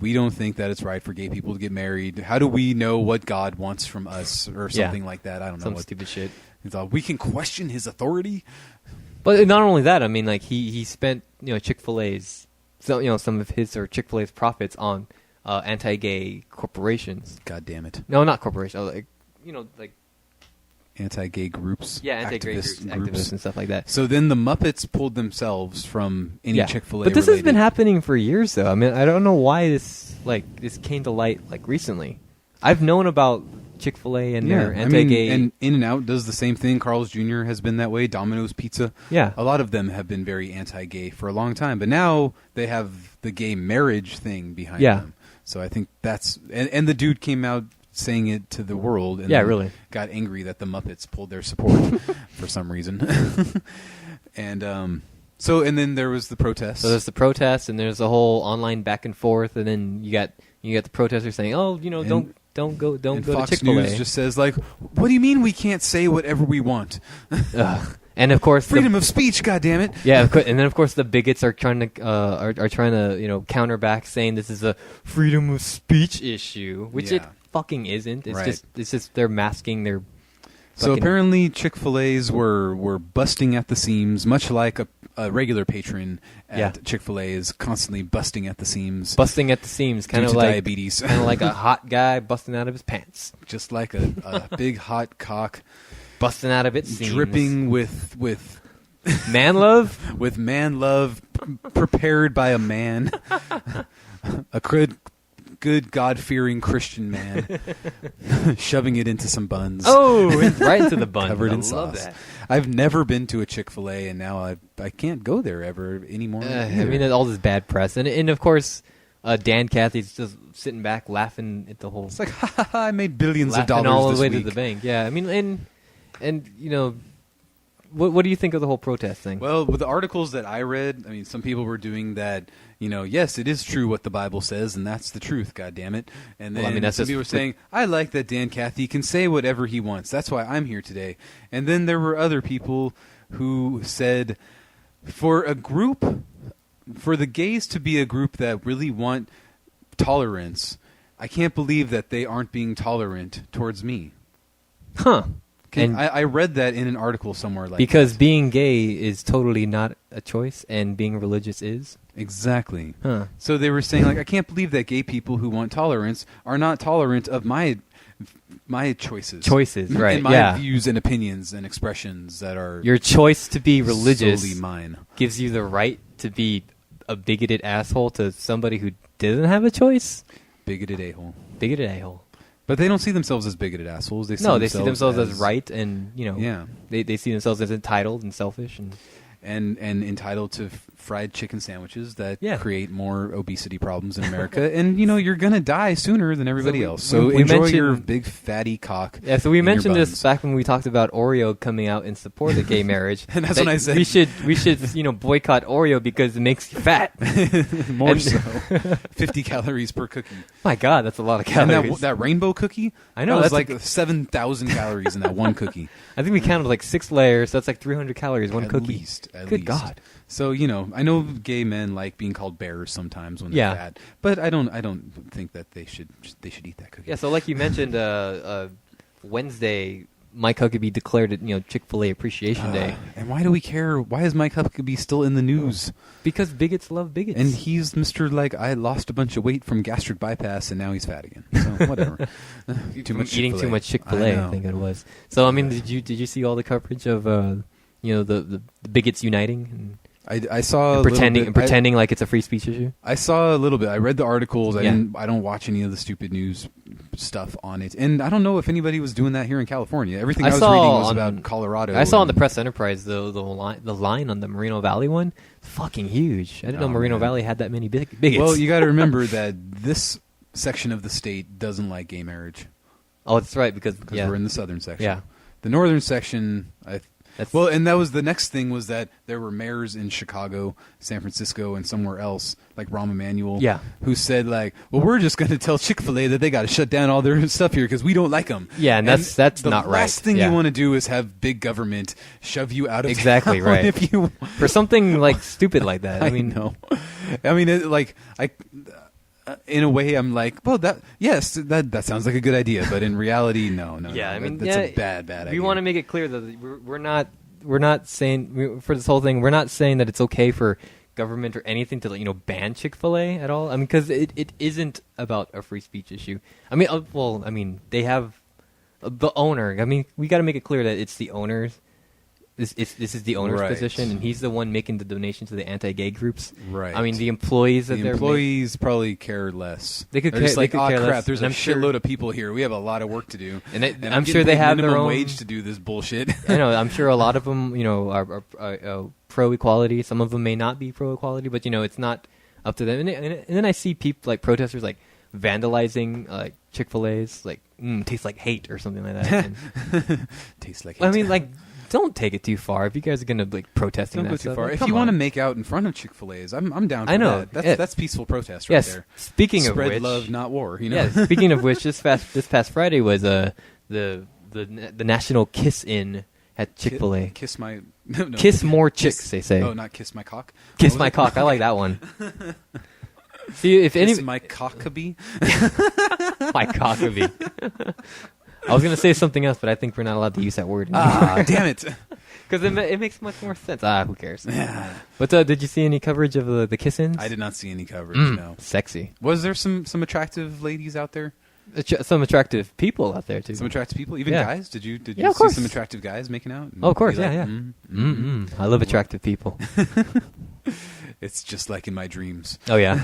we don't think that it's right for gay people to get married. How do we know what God wants from us, or something like that? I don't know. Some stupid shit. He thought we can question his authority. But not only that, I mean, like he spent Chick-fil-A's. So, some of his or Chick-fil-A's profits on anti-gay corporations. God damn it. No, not corporations. Like anti-gay groups. Yeah, anti-gay groups, activists and stuff like that. So then the Muppets pulled themselves from any Chick-fil-A. But this has been happening for years, though. I mean, I don't know why this came to light recently. I've known about Chick-fil-A and their anti-gay. And In-N-Out does the same thing. Carl's Jr. has been that way. Domino's Pizza. Yeah. A lot of them have been very anti-gay for a long time. But now they have the gay marriage thing behind them. So I think that's... And the dude came out saying it to the world. And really. Got angry that the Muppets pulled their support for some reason. And then there was the protest. So there's the protest, and there's a whole online back and forth, and then you got the protesters saying, don't go to Fox Chick-fil-A. News just says, what do you mean we can't say whatever we want? And of course, freedom of speech, goddammit. Yeah, and then of course the bigots are trying to counter back, saying this is a freedom of speech issue, which it fucking isn't. It's just they're masking their. So apparently Chick-fil-A's were busting at the seams, much like a regular patron at Chick-fil-A is constantly busting at the seams. Busting at the seams, kind of like diabetes. Kind of like a hot guy busting out of his pants. Just like a big hot cock busting out of its seams. Dripping with man love? With man love prepared by a man. A good God-fearing Christian man, shoving it into some buns. Oh, right into the buns. Covered in sauce. Love that. I've never been to a Chick-fil-A, and now I can't go there ever anymore. I mean, all this bad press. And of course, Dan Cathy's just sitting back laughing at the whole... It's like, ha ha ha, I made billions of dollars all the this way week. To the bank. Yeah, I mean, and what do you think of the whole protest thing? Well, with the articles that I read, I mean, some people were doing that... yes, it is true what the Bible says, and that's the truth, goddammit. And then some people were saying, I like that Dan Cathy can say whatever he wants. That's why I'm here today. And then there were other people who said, for the gays to be a group that really want tolerance, I can't believe that they aren't being tolerant towards me. Huh. And I read that in an article somewhere because being gay is totally not a choice, and being religious is. Exactly. Huh. So they were saying, I can't believe that gay people who want tolerance are not tolerant of my choices. Choices, right? And my views and opinions and expressions that are your choice to be religious solely mine gives you the right to be a bigoted asshole to somebody who doesn't have a choice. Bigoted a-hole. Bigoted a-hole. But they don't see themselves as bigoted assholes. They see themselves as right, and they see themselves as entitled and selfish and entitled to fried chicken sandwiches that create more obesity problems in America. And you're gonna die sooner than everybody else. So enjoy your big fatty cock. Yeah. So we mentioned this back when we talked about Oreo coming out in support of gay marriage. And that's when I said we should boycott Oreo because it makes you fat. More so. 50 calories per cookie. My God, that's a lot of calories. And that rainbow cookie, I know, that was 7,000 calories in that one cookie. I think we counted 6 layers, so that's 300 calories one cookie. At Good least. God. So I know gay men like being called bears sometimes when they're fat, but I don't think that they should eat that cookie. Yeah. So like you mentioned, Wednesday, Mike Huckabee declared it Chick-fil-A Appreciation Day. And why do we care? Why is Mike Huckabee still in the news? Because bigots love bigots. And he's Mr. I lost a bunch of weight from gastric bypass and now he's fat again. So whatever. Eating too much Chick-fil-A, I think it was. So I mean, did you see all the coverage of the bigots uniting? I saw pretending like it's a free speech issue. I saw a little bit. I read the articles. I don't watch any of the stupid news stuff on it, and I don't know if anybody was doing that here in California. Everything I was reading was about Colorado. I saw on the Press Enterprise the line on the Moreno Valley one. Fucking huge. I didn't know Moreno Valley had that many bigots. Well, you got to remember that this section of the state doesn't like gay marriage. Oh, that's right, because we're in the southern section. Yeah. The northern section, Well, and that was the next thing was that there were mayors in Chicago, San Francisco, and somewhere else, like Rahm Emanuel, who said like, well, we're just going to tell Chick-Fil-A that they got to shut down all their stuff here because we don't like them. Yeah, and that's not right. The last thing you want to do is have big government shove you out of exactly town right if you for something like stupid like that. I mean, know. I mean, in a way, I'm like, well, that sounds like a good idea, but in reality, no. Yeah, I mean, that's a bad idea. We want to make it clear that we're not saying for this whole thing. We're not saying that it's okay for government or anything to ban Chick-fil-A at all. I mean, because it isn't about a free speech issue. I mean, they have the owner. I mean, we got to make it clear that it's the owners. This is the owner's position, and he's the one making the donation to the anti-gay groups. Right. I mean, the employees probably care less. They could They're just like, care crap, less. there's a shitload of people here. We have a lot of work to do. And I'm sure they have their own wage to do this bullshit. I know. I'm sure a lot of them, are pro-equality. Some of them may not be pro-equality, but, it's not up to them. And then I see people, like protesters, like vandalizing like Chick-fil-A's, like, tastes like hate or something like that. Tastes like hate. I mean, like, don't take it too far. If you guys are gonna like protesting, don't that go too stuff, far. like, If you want to make out in front of Chick-fil-A's, I'm down for I know. that. That's peaceful protest right there. Speaking of Spread which, love, not war. Yeah. Speaking of which, this past Friday was the National Kiss-In at Chick-fil-A. Kiss-Mor-Chicks, they say. Oh, not kiss my cock. Kiss my cock. I like that one. See, if any my cockabee. My cockabee. I was going to say something else, but I think we're not allowed to use that word anymore. Damn it. Because it makes much more sense. Who cares? Yeah. But did you see any coverage of the kiss-ins? I did not see any coverage, no. Sexy. Was there some attractive ladies out there? Some attractive people out there, too. Some attractive people? Even guys? Did you see some attractive guys making out? Oh, of course, yeah. I love attractive people. It's just like in my dreams. Oh, yeah.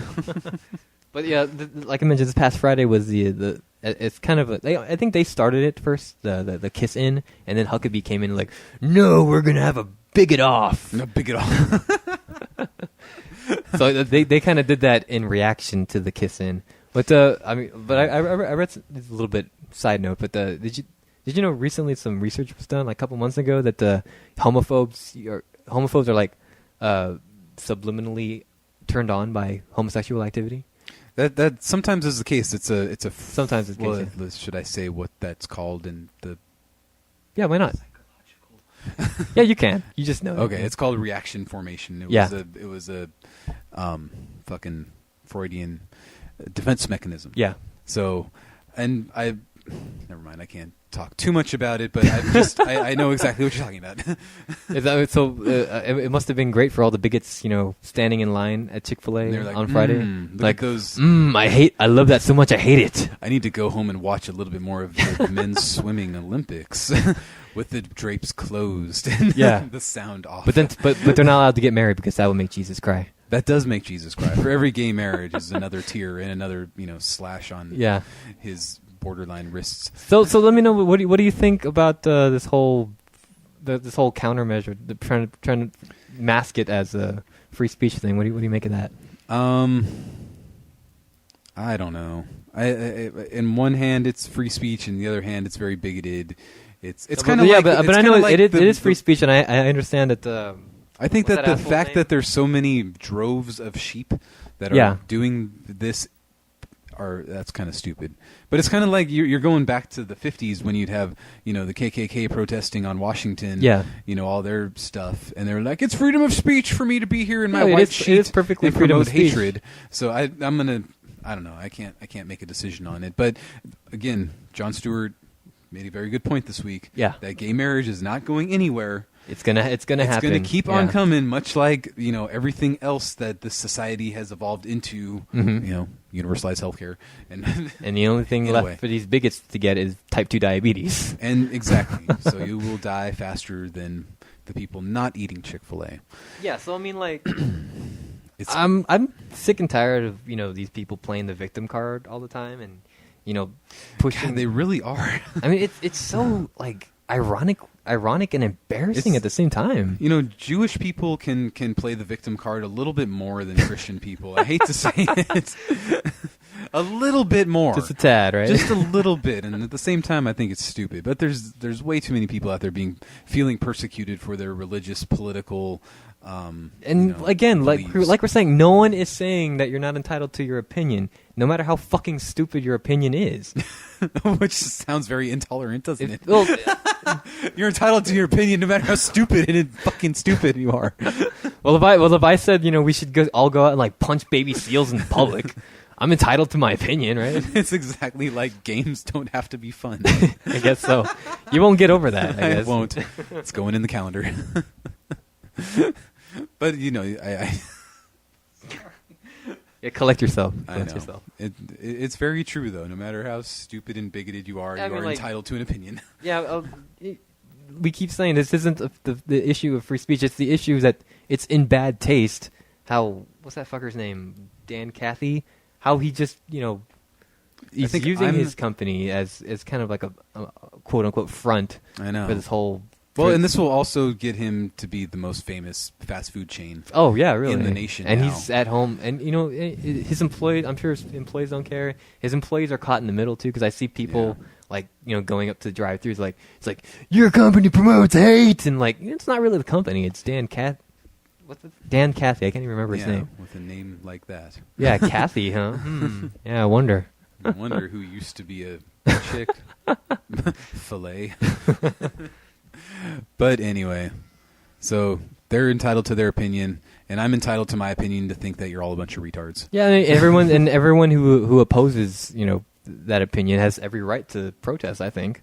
But yeah, like I mentioned, this past Friday was it's kind of I think they started it first, the kiss in, and then Huckabee came in like, no, we're gonna have a bigot off. No, bigot off. So they kind of did that in reaction to the kiss in. But I read a little bit side note. But did you know recently some research was done like a couple months ago that homophobes are like subliminally turned on by homosexual activity? That sometimes is the case. Sometimes it's the case. Should I say what that's called in the? Yeah, why not? Yeah, you can. You just know. Okay, it's called reaction formation. It was a fucking Freudian defense mechanism. Yeah. So, and never mind. I can't talk too much about it, but I know exactly what you're talking about. It must have been great for all the bigots, standing in line at Chick-fil-A on Friday. Look at those. I love that so much. I hate it. I need to go home and watch a little bit more of the men's swimming Olympics with the drapes closed and the sound off. But they're not allowed to get married because that would make Jesus cry. That does make Jesus cry. For every gay marriage is another tear and another slash on his borderline wrists. So let me know what do you think about this whole countermeasure, trying to mask it as a free speech thing. What do you make of that? I don't know. I in one hand it's free speech, and the other hand it's very bigoted. It's kind of but I know it is free speech, and I understand that. I think that the fact that there's so many droves of sheep that are doing this that's kind of stupid. But it's kind of like you're going back to the 50s when you'd have, the KKK protesting on Washington, all their stuff, and they're like, it's freedom of speech for me to be here in my white sheet. It is perfectly and freedom of speech. Hatred. So I don't know. I can't make a decision on it. But again, Jon Stewart made a very good point this week. Yeah. That gay marriage is not going anywhere. It's gonna happen. It's gonna keep on coming, much like everything else that this society has evolved into. Universalized healthcare, and the only thing left for these bigots to get is type 2 diabetes. And exactly, so you will die faster than the people not eating Chick-fil-A. Yeah. So I mean, like, I'm sick and tired of these people playing the victim card all the time and pushing. God, they really are. I mean, it's so like ironic and embarrassing at the same time. Jewish people can play the victim card a little bit more than Christian people. I hate to say it. A little bit more. Just a tad, right? Just a little bit. And at the same time, I think it's stupid. But there's way too many people out there feeling persecuted for their religious, political, again, beliefs. like we're saying, no one is saying that you're not entitled to your opinion, no matter how fucking stupid your opinion is. Which sounds very intolerant, doesn't it? Well, You're entitled to your opinion no matter how stupid and fucking stupid you are. If I said, we should all go out and like punch baby seals in public, I'm entitled to my opinion, right? It's exactly like games don't have to be fun. I guess so. You won't get over that, I guess. I won't. It's going in the calendar. But, I Yeah, collect yourself. I know. It's very true, though. No matter how stupid and bigoted you are, you are entitled to an opinion. Yeah, we keep saying this isn't the issue of free speech. It's the issue that it's in bad taste. What's that fucker's name? Dan Cathy? How he just, he's using his company as kind of like a quote-unquote front I know. for this whole... Well, and this will also get him to be the most famous fast food chain. Oh yeah, really, in the nation. And now. He's at home, and his employees. I'm sure his employees don't care. His employees are caught in the middle too, because I see people going up to drive-throughs it's like your company promotes hate, and it's not really the company. It's Dan Dan Cathy. I can't even remember his name. With a name like that. Yeah, Cathy, huh? Yeah, I wonder. I wonder who used to be a chick. Filet. But anyway, so they're entitled to their opinion, and I'm entitled to my opinion to think that you're all a bunch of retards. Yeah, everyone who opposes, that opinion has every right to protest. I think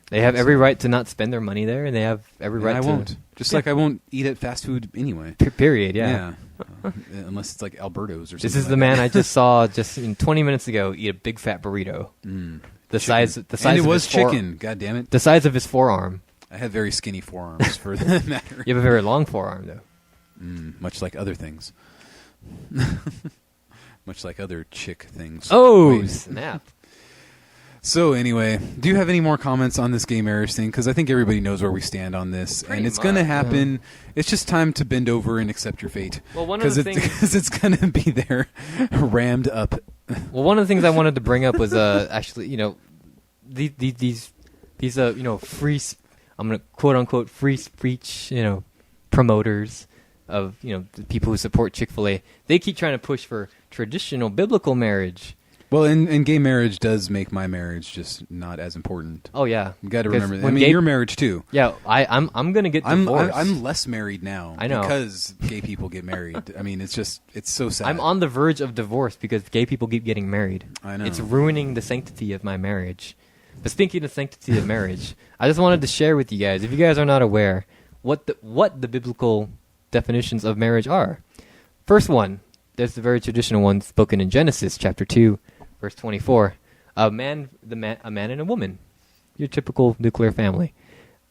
they have every right to not spend their money there, and they have every right. I won't. Just like I won't eat at fast food anyway. Period. Yeah. Unless it's like Alberto's or something. This is the man I just saw 20 minutes ago eat a big fat burrito. The size. And it was chicken. God damn it. The size of his forearm. I have very skinny forearms, for that matter. You have a very long forearm, though. Much like other things. Much like other chick things. Oh, snap. So anyway, do you have any more comments on this gay marriage thing? Because I think everybody knows where we stand on this. And it's going to happen. Yeah. It's just time to bend over and accept your fate. Well, because it's going to be there rammed up. Well, one of the things I wanted to bring up was actually, these free... I'm going to quote unquote free speech, promoters of, the people who support Chick-Fil-A. They keep trying to push for traditional biblical marriage. Well, and gay marriage does make my marriage just not as important. Oh yeah, you got to remember that. I mean, your marriage too. Yeah, I'm going to get divorced. I'm less married now. I know, because gay people get married. I mean, it's so sad. I'm on the verge of divorce because gay people keep getting married. I know. It's ruining the sanctity of my marriage. But speaking of sanctity of marriage, I just wanted to share with you guys, if you guys are not aware, what the biblical definitions of marriage are. First one, there's the very traditional one spoken in Genesis chapter 2, verse 24. A man and a woman. Your typical nuclear family.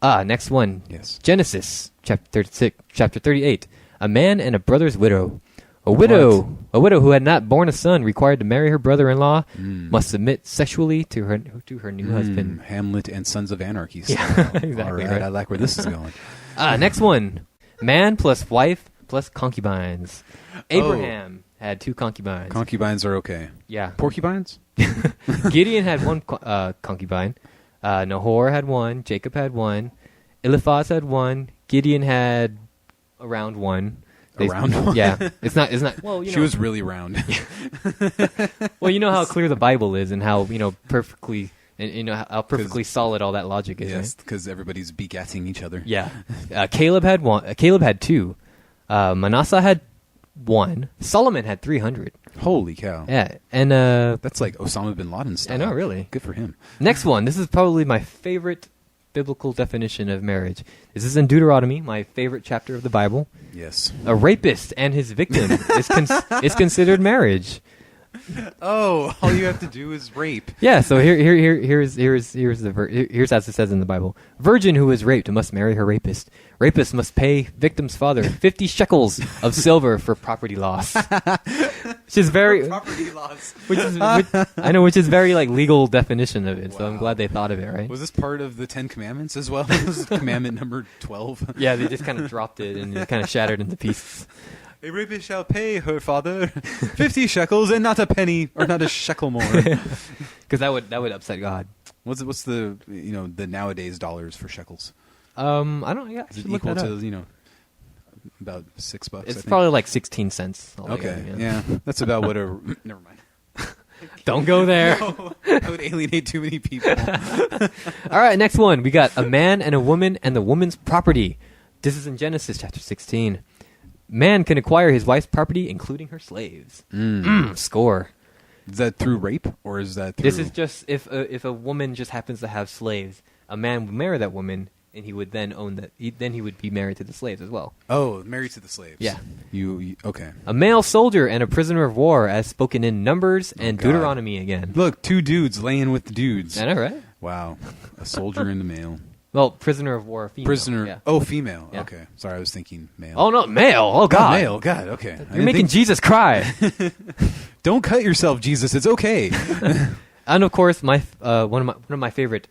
Next one. Yes. Genesis chapter 38. A man and a brother's widow. A widow who had not borne a son required to marry her brother-in-law must submit sexually to her new husband. Hamlet and Sons of Anarchy. Yeah, exactly. All right, I like where this is going. Next one. Man plus wife plus concubines. Abraham had 2 concubines. Concubines are okay. Yeah. Porcupines? Gideon had 1 concubine. Nahor had 1. Jacob had 1. Eliphaz had 1. Gideon had around 1. Around one? Yeah. It's not. Well, she was really round. Well, you know how clear the Bible is, and how perfectly, and how perfectly solid all that logic is. Yes, because everybody's begatting each other. Yeah. Caleb had 1. Caleb had 2. Manasseh had 1. Solomon had 300. Holy cow! Yeah, and that's like Osama bin Laden style. I know, really. Good for him. Next one. This is probably my favorite biblical definition of marriage. This is in Deuteronomy, my favorite chapter of the Bible. Yes. A rapist and his victim is considered marriage. Oh, all you have to do is rape. Yeah, so here's as it says in the Bible. Virgin who is raped must marry her rapist. Rapist must pay victim's father 50 shekels of silver for property loss. Which is very property loss. Which is very legal definition of it. Wow. So I'm glad they thought of it, right? Was this part of the 10 Commandments as well? This is commandment number 12. Yeah, they just kind of dropped it and it kind of shattered into pieces. A rapist shall pay her father 50 shekels and not a penny or not a shekel more. Because that would upset God. What's the the nowadays dollars for shekels? I don't. Yeah, I Is it should look equal that to up. about $6? I It's think. probably like 16 cents. Okay, yeah, that's about what a. Never mind. Don't go there. No, I would alienate too many people. All right, next one. We got a man and a woman and the woman's property. This is in Genesis chapter 16. Man can acquire his wife's property, including her slaves. Score. Is that through rape or is that through? This is just if a woman just happens to have slaves, a man would marry that woman, and he would then own that. Then he would be married to the slaves as well. Oh, married to the slaves. Yeah. You okay? A male soldier and a prisoner of war, as spoken in Numbers and God. Deuteronomy again. Look, two dudes laying with the dudes. I know, right? Wow, a soldier and a male. Well, prisoner of war, female. Prisoner. Yeah. Oh, female. Yeah. Okay, sorry, I was thinking male. Oh no, male. Oh God, male. God. Okay, You're making Jesus cry. Don't cut yourself, Jesus. It's okay. And of course, one of my favorite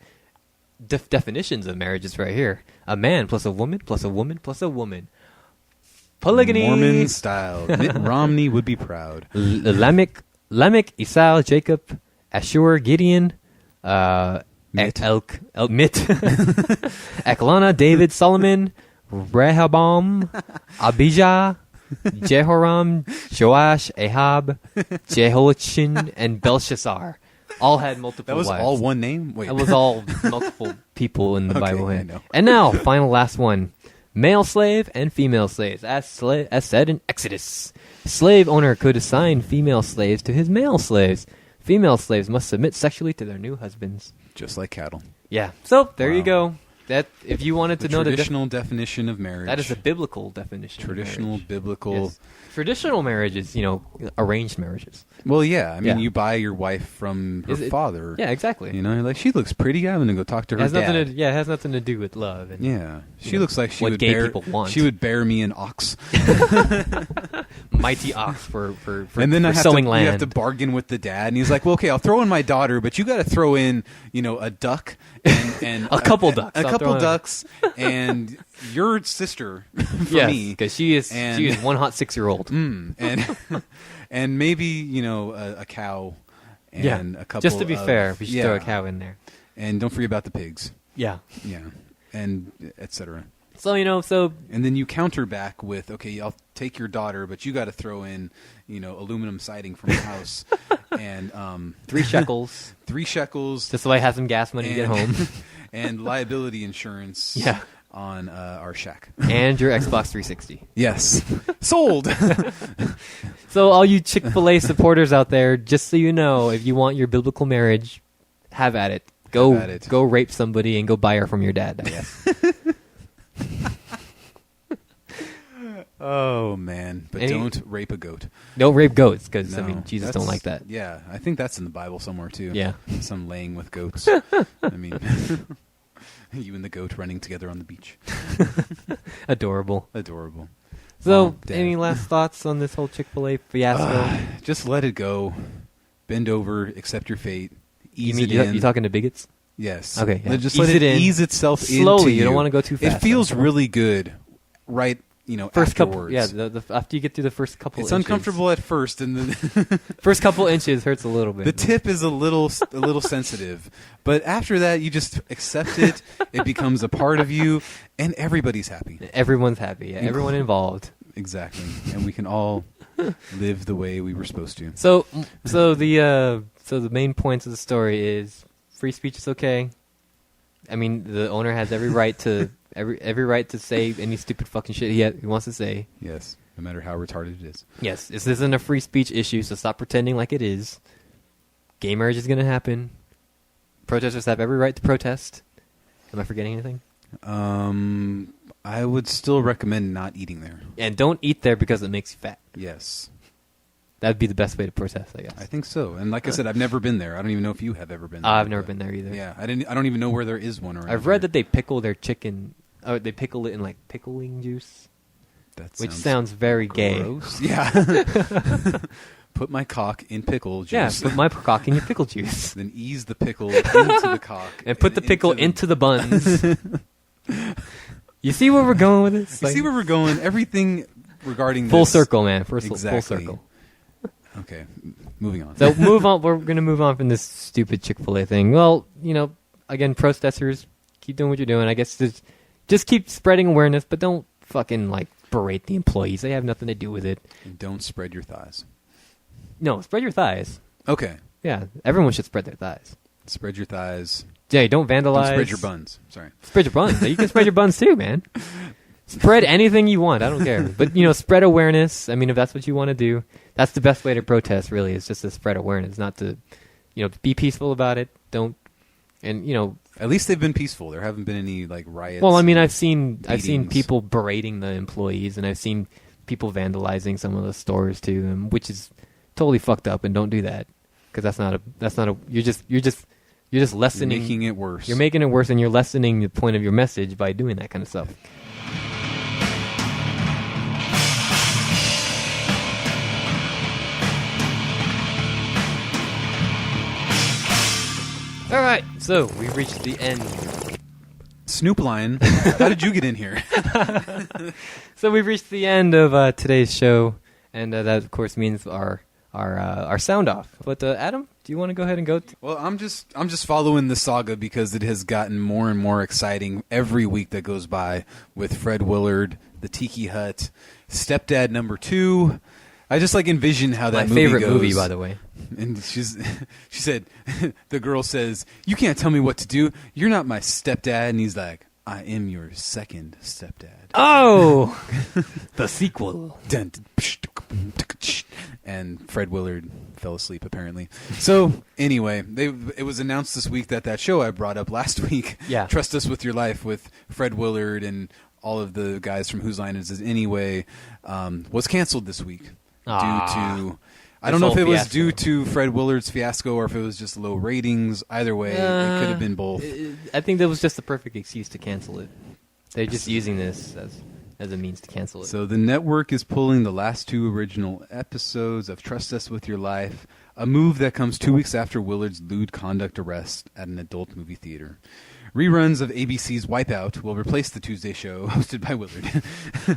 definitions of marriage is right here: a man plus a woman plus a woman plus a woman. Polygamy. Mormon style. Mitt Romney would be proud. Lamech, Esau, Jacob, Ashur, Gideon, Mitt. Mitt, Eklana, David, Solomon, Rehoboam, Abijah, Jehoram, Joash, Ahab, Jehoiachin, and Belshazzar. All had multiple That was wives. all one name? Wait. That was all multiple people in the Okay, Bible. I know. And now, final last one. Male slave and female slaves. As said in Exodus. Slave owner could assign female slaves to his male slaves. Female slaves must submit sexually to their new husbands. Just like cattle. Yeah. So, there you Wow. go. That if you wanted The to know traditional definition of marriage. that is a biblical definition. traditional of marriage. biblical. Yes. Traditional marriages, arranged marriages. Well, yeah. I mean, Yeah. you buy your wife from her father. Yeah, exactly. You know, you're like, she looks pretty. I'm gonna go talk to her It has dad. nothing to, it has nothing to do with love. And Yeah, she know, looks like she what would gay bear. people want. She would bear me an ox, mighty ox for and then for I have sowing to, land. you have to bargain with the dad, and he's like, "Well, okay, I'll throw in my daughter, but you got to throw in, a duck and A couple ducks. a I'll couple throw in- ducks, and your sister for yes, me, because she is one hot 6-year-old. and and maybe a cow, and a couple. Just to be of- fair, we should yeah. throw a cow in there. and don't forget about the pigs, Yeah. and etc. So And then you counter back with, okay, I'll take your daughter, but you got to throw in, aluminum siding from the house, and 3 shekels, 3 shekels, just so I have some gas money to get home, and liability insurance. Yeah. On our shack. and your Xbox 360. Yes, sold. So all you Chick-Fil-A supporters out there, just so you know, if you want your biblical marriage, have at it. Go Have at it. Go rape somebody and go buy her from your dad, I guess. Oh man, but don't rape a goat. Don't rape goats, because No, Jesus that's- don't like that. Yeah, I think that's in the Bible somewhere too. Yeah. Some laying with goats. I mean, you and the goat running together on the beach. Adorable. Adorable. So, Mom, Dad. any last thoughts on this whole Chick-Fil-A fiasco? Just let it go. Bend over, accept your fate. Ease you it in. you talking to bigots? Yes. Okay, yeah. Just Ease let it in. ease itself Slowly, into you don't wanna go too fast, It feels though. really good, right? First couple, afterwards. yeah. The after you get through the first couple, It's inches. uncomfortable at first, and then First couple inches hurts a little bit. the tip is a little sensitive, but after that, you just accept it. It becomes a part of you, and everybody's happy. Everyone's happy. Yeah, everyone involved. Exactly, and we can all live the way we were supposed to. So the main points of the story is free speech is okay. I mean, the owner has every right to every right to say any stupid fucking shit he wants to say. Yes, no matter how retarded it is. Yes, this isn't a free speech issue, so stop pretending like it is. Gay marriage is going to happen. Protesters have every right to protest. Am I forgetting anything? I would still recommend not eating there. And don't eat there because it makes you fat. Yes, That'd be the best way to protest, I guess. I think so. And like I said, I've never been there. I don't even know if you have ever been there. I've never but- been there either. Yeah, I don't even know where there is one around. I've read here. that they pickle their chicken. Oh, they pickle it in like pickling juice, That which sounds very gay. gross. Yeah. Put my cock in pickle Yeah, juice. put my cock in your pickle juice. Then ease the pickle into the cock. And put the pickle into the buns. You see where we're going with this? You see where we're going? Everything regarding Full this. circle, man. Full Exactly. circle. Okay, moving on. So move on. We're gonna move on from this stupid Chick-Fil-A thing. Well, again, protesters, keep doing what you're doing. I guess just keep spreading awareness, but don't fucking berate the employees. They have nothing to do with it. And don't spread your thighs. No, spread your thighs. Okay. Yeah, everyone should spread their thighs. Spread your thighs. Yeah, don't vandalize. Don't spread your buns. Sorry. Spread your buns. You can spread your buns too, man. Spread anything you want. I don't care. But, spread awareness. I mean, if that's what you want to do, that's the best way to protest, really, is just to spread awareness, not to, be peaceful about it. Don't, and, At least they've been peaceful. There haven't been any, riots. Well, I mean, I've seen beatings. people berating the employees, and I've seen people vandalizing some of the stores too, which is totally fucked up, and don't do that. Because that's not a, you're just lessening. You're making it worse. You're making it worse, and you're lessening the point of your message by doing that kind of stuff. All right, so we've reached the end. Snoop Lion, how did you get in here? So we've reached the end of today's show, and that of course means our sound off. But Adam, do you want to go ahead and go? Well, I'm just following the saga because it has gotten more and more exciting every week that goes by with Fred Willard, the Tiki Hut, Stepdad number 2. I just envision how that My movie favorite goes. movie, by the way. And she said, the girl says, "You can't tell me what to do. You're not my stepdad." And he's like, "I am your second stepdad." Oh, the sequel. And Fred Willard fell asleep, apparently. So, anyway, it was announced this week that show I brought up last week, Yeah. Trust Us With Your Life, with Fred Willard and all of the guys from Whose Line Is It Anyway, was canceled this week due to... I don't know if it was due to Fred Willard's fiasco or if it was just low ratings. Either way, it could have been both. I think that was just the perfect excuse to cancel it. They're just using this as a means to cancel it. So the network is pulling the last 2 original episodes of Trust Us With Your Life, a move that comes 2 weeks after Willard's lewd conduct arrest at an adult movie theater. Reruns of ABC's Wipeout will replace the Tuesday show hosted by Willard.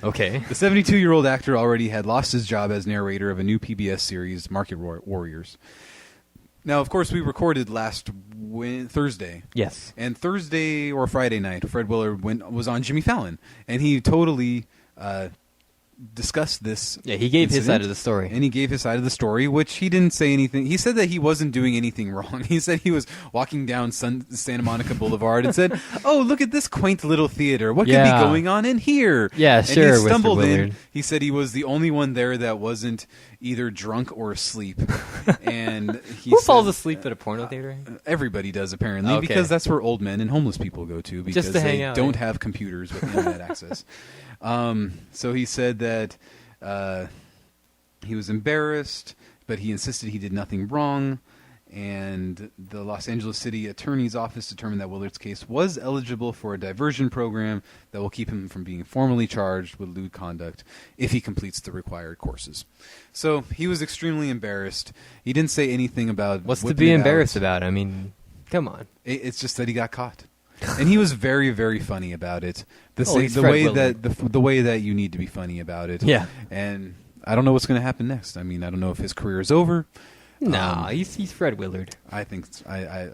Okay. The 72-year-old actor already had lost his job as narrator of a new PBS series, Market Warriors. Now, of course, we recorded last Thursday. Yes. And Thursday or Friday night, Fred Willard was on Jimmy Fallon, and he totally discussed this. Yeah, he gave his incident, side of the story. and he gave his side of the story, which he didn't say anything. He said that he wasn't doing anything wrong. He said he was walking down Santa Monica Boulevard and said, "Oh, look at this quaint little theater. What could be going on in here?" Yeah, and sure, he Mr. stumbled in. Willard. He said he was the only one there that wasn't either drunk or asleep. And Who falls asleep at a porno theater? Everybody does, apparently, Okay. because that's where old men and homeless people go to because to hang they out, don't eh? have computers with internet access. So he said that he was embarrassed, but he insisted he did nothing wrong. And the Los Angeles City Attorney's Office determined that Willard's case was eligible for a diversion program that will keep him from being formally charged with lewd conduct if he completes the required courses. So he was extremely embarrassed. He didn't say anything about What's to whipping be it embarrassed out. about? I mean, come on. It's just that he got caught, and he was very, very funny about it. The he's Fred way Willard. that the way that you need to be funny about it. Yeah. And I don't know what's going to happen next. I mean, I don't know if his career is over. Nah, he's Fred Willard. I think I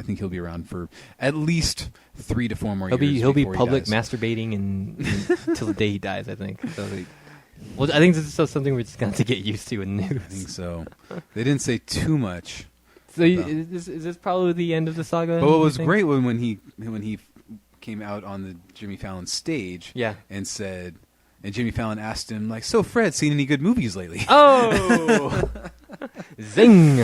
think he'll be around for at least 3 to 4 more years. He'll be before he public dies. masturbating until the day he dies. I think. So, I think this is still something we're just going to get used to in the news. I think so. They didn't say too much. So is this probably the end of the saga? But what was you think? great when he came out on the Jimmy Fallon stage, Yeah. and said, and Jimmy Fallon asked him like, "So Fred, seen any good movies lately?" Oh, zing!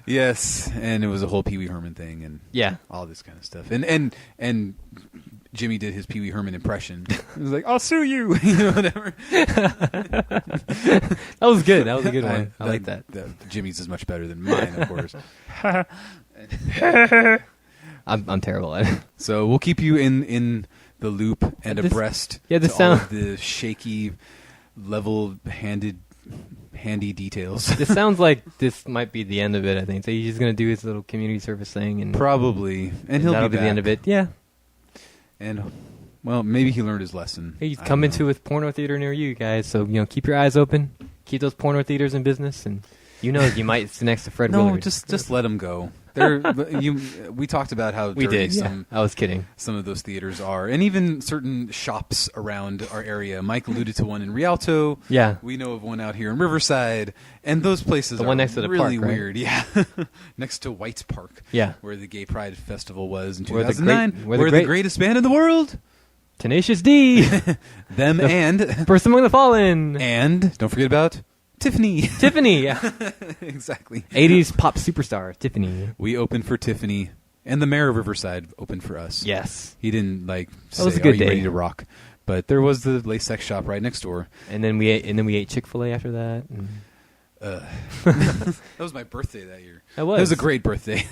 Yes, and it was a whole Pee Wee Herman thing, and Yeah. all this kind of stuff, and Jimmy did his Pee Wee Herman impression. He was like, "I'll sue you," whatever. That was good. That was a good one. I like that. Jimmy's is much better than mine, of course. I'm terrible at it. So we'll keep you in the loop and abreast the to sound- all of the shaky, handy details. This sounds like this might be the end of it. I think so. He's just gonna do his little community service thing, and Probably, and he'll that'll be be the end back. of it. Yeah. And Well, maybe he learned his lesson. He's coming to a porno theater near you guys, so keep your eyes open. Keep those porno theaters in business, and you might sit next to Fred Willard. No, just let him go. We talked about how we dirty did. I was kidding. Some of those theaters are, and even certain shops around our area. Mike alluded to one in Rialto. Yeah, we know of one out here in Riverside, and those places the are one next to the really park, right? weird. Yeah, next to White's Park. Yeah, where the Gay Pride Festival was in Where 2009. Where the greatest band in the world. Tenacious D. Them and First Among the Fallen. And don't forget about Tiffany. Tiffany, yeah. Exactly. 80s pop superstar, Tiffany. We opened for Tiffany, and the mayor of Riverside opened for us. Yes. He didn't say, was a good "Are you day. ready to rock?" But there was the lace sex shop right next door. And then we ate Chick-Fil-A after that. That was my birthday that year. It was. It was a great birthday.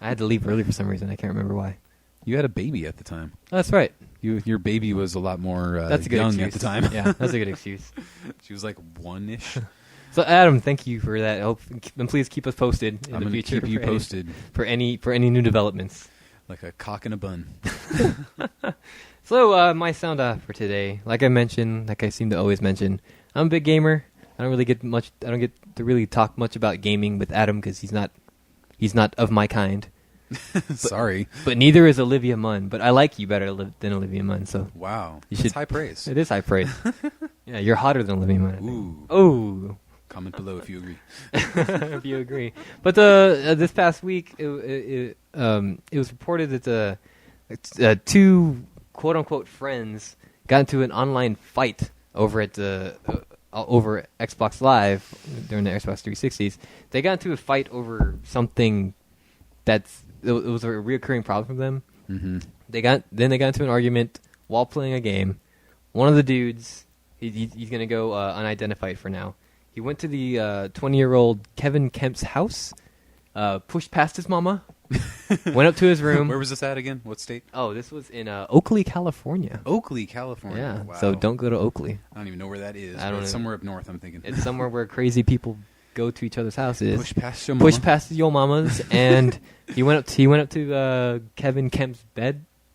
I had to leave early for some reason. I can't remember why. You had a baby at the time. Oh, that's right. Your baby was a lot more that's a good young excuse. at the time. Yeah, that's a good excuse. She was like 1-ish. So Adam, thank you for that. And please keep us posted in the future. I'm going to keep you posted for any new developments. Like a cock in a bun. So my sound off for today, like I mentioned, like I seem to always mention, I'm a big gamer. I don't get to really talk much about gaming with Adam because he's not of my kind. Sorry. But neither is Olivia Munn. But I like you better than Olivia Munn. So wow, that's high praise. It is high praise. Yeah, you're hotter than Olivia Munn. Ooh. Oh. Comment below if you agree. If you agree. But this past week, it was reported that two quote unquote friends got into an online fight over at over Xbox Live during the Xbox 360s. They got into a fight over something it was a reoccurring problem for them. Mm-hmm. They got into an argument while playing a game. One of the dudes, he's gonna go unidentified for now. He went to the 20-year-old Kevin Kemp's house, pushed past his mama, went up to his room. Where was this at again? What state? Oh, this was in Oakley, California. Oakley, California. Yeah. Wow. So don't go to Oakley. I don't even know where that is. I don't know. It's somewhere up north, I'm thinking. It's somewhere where crazy people go to each other's houses. Push past your mama. Push past your mamas, and he went up to Kevin Kemp's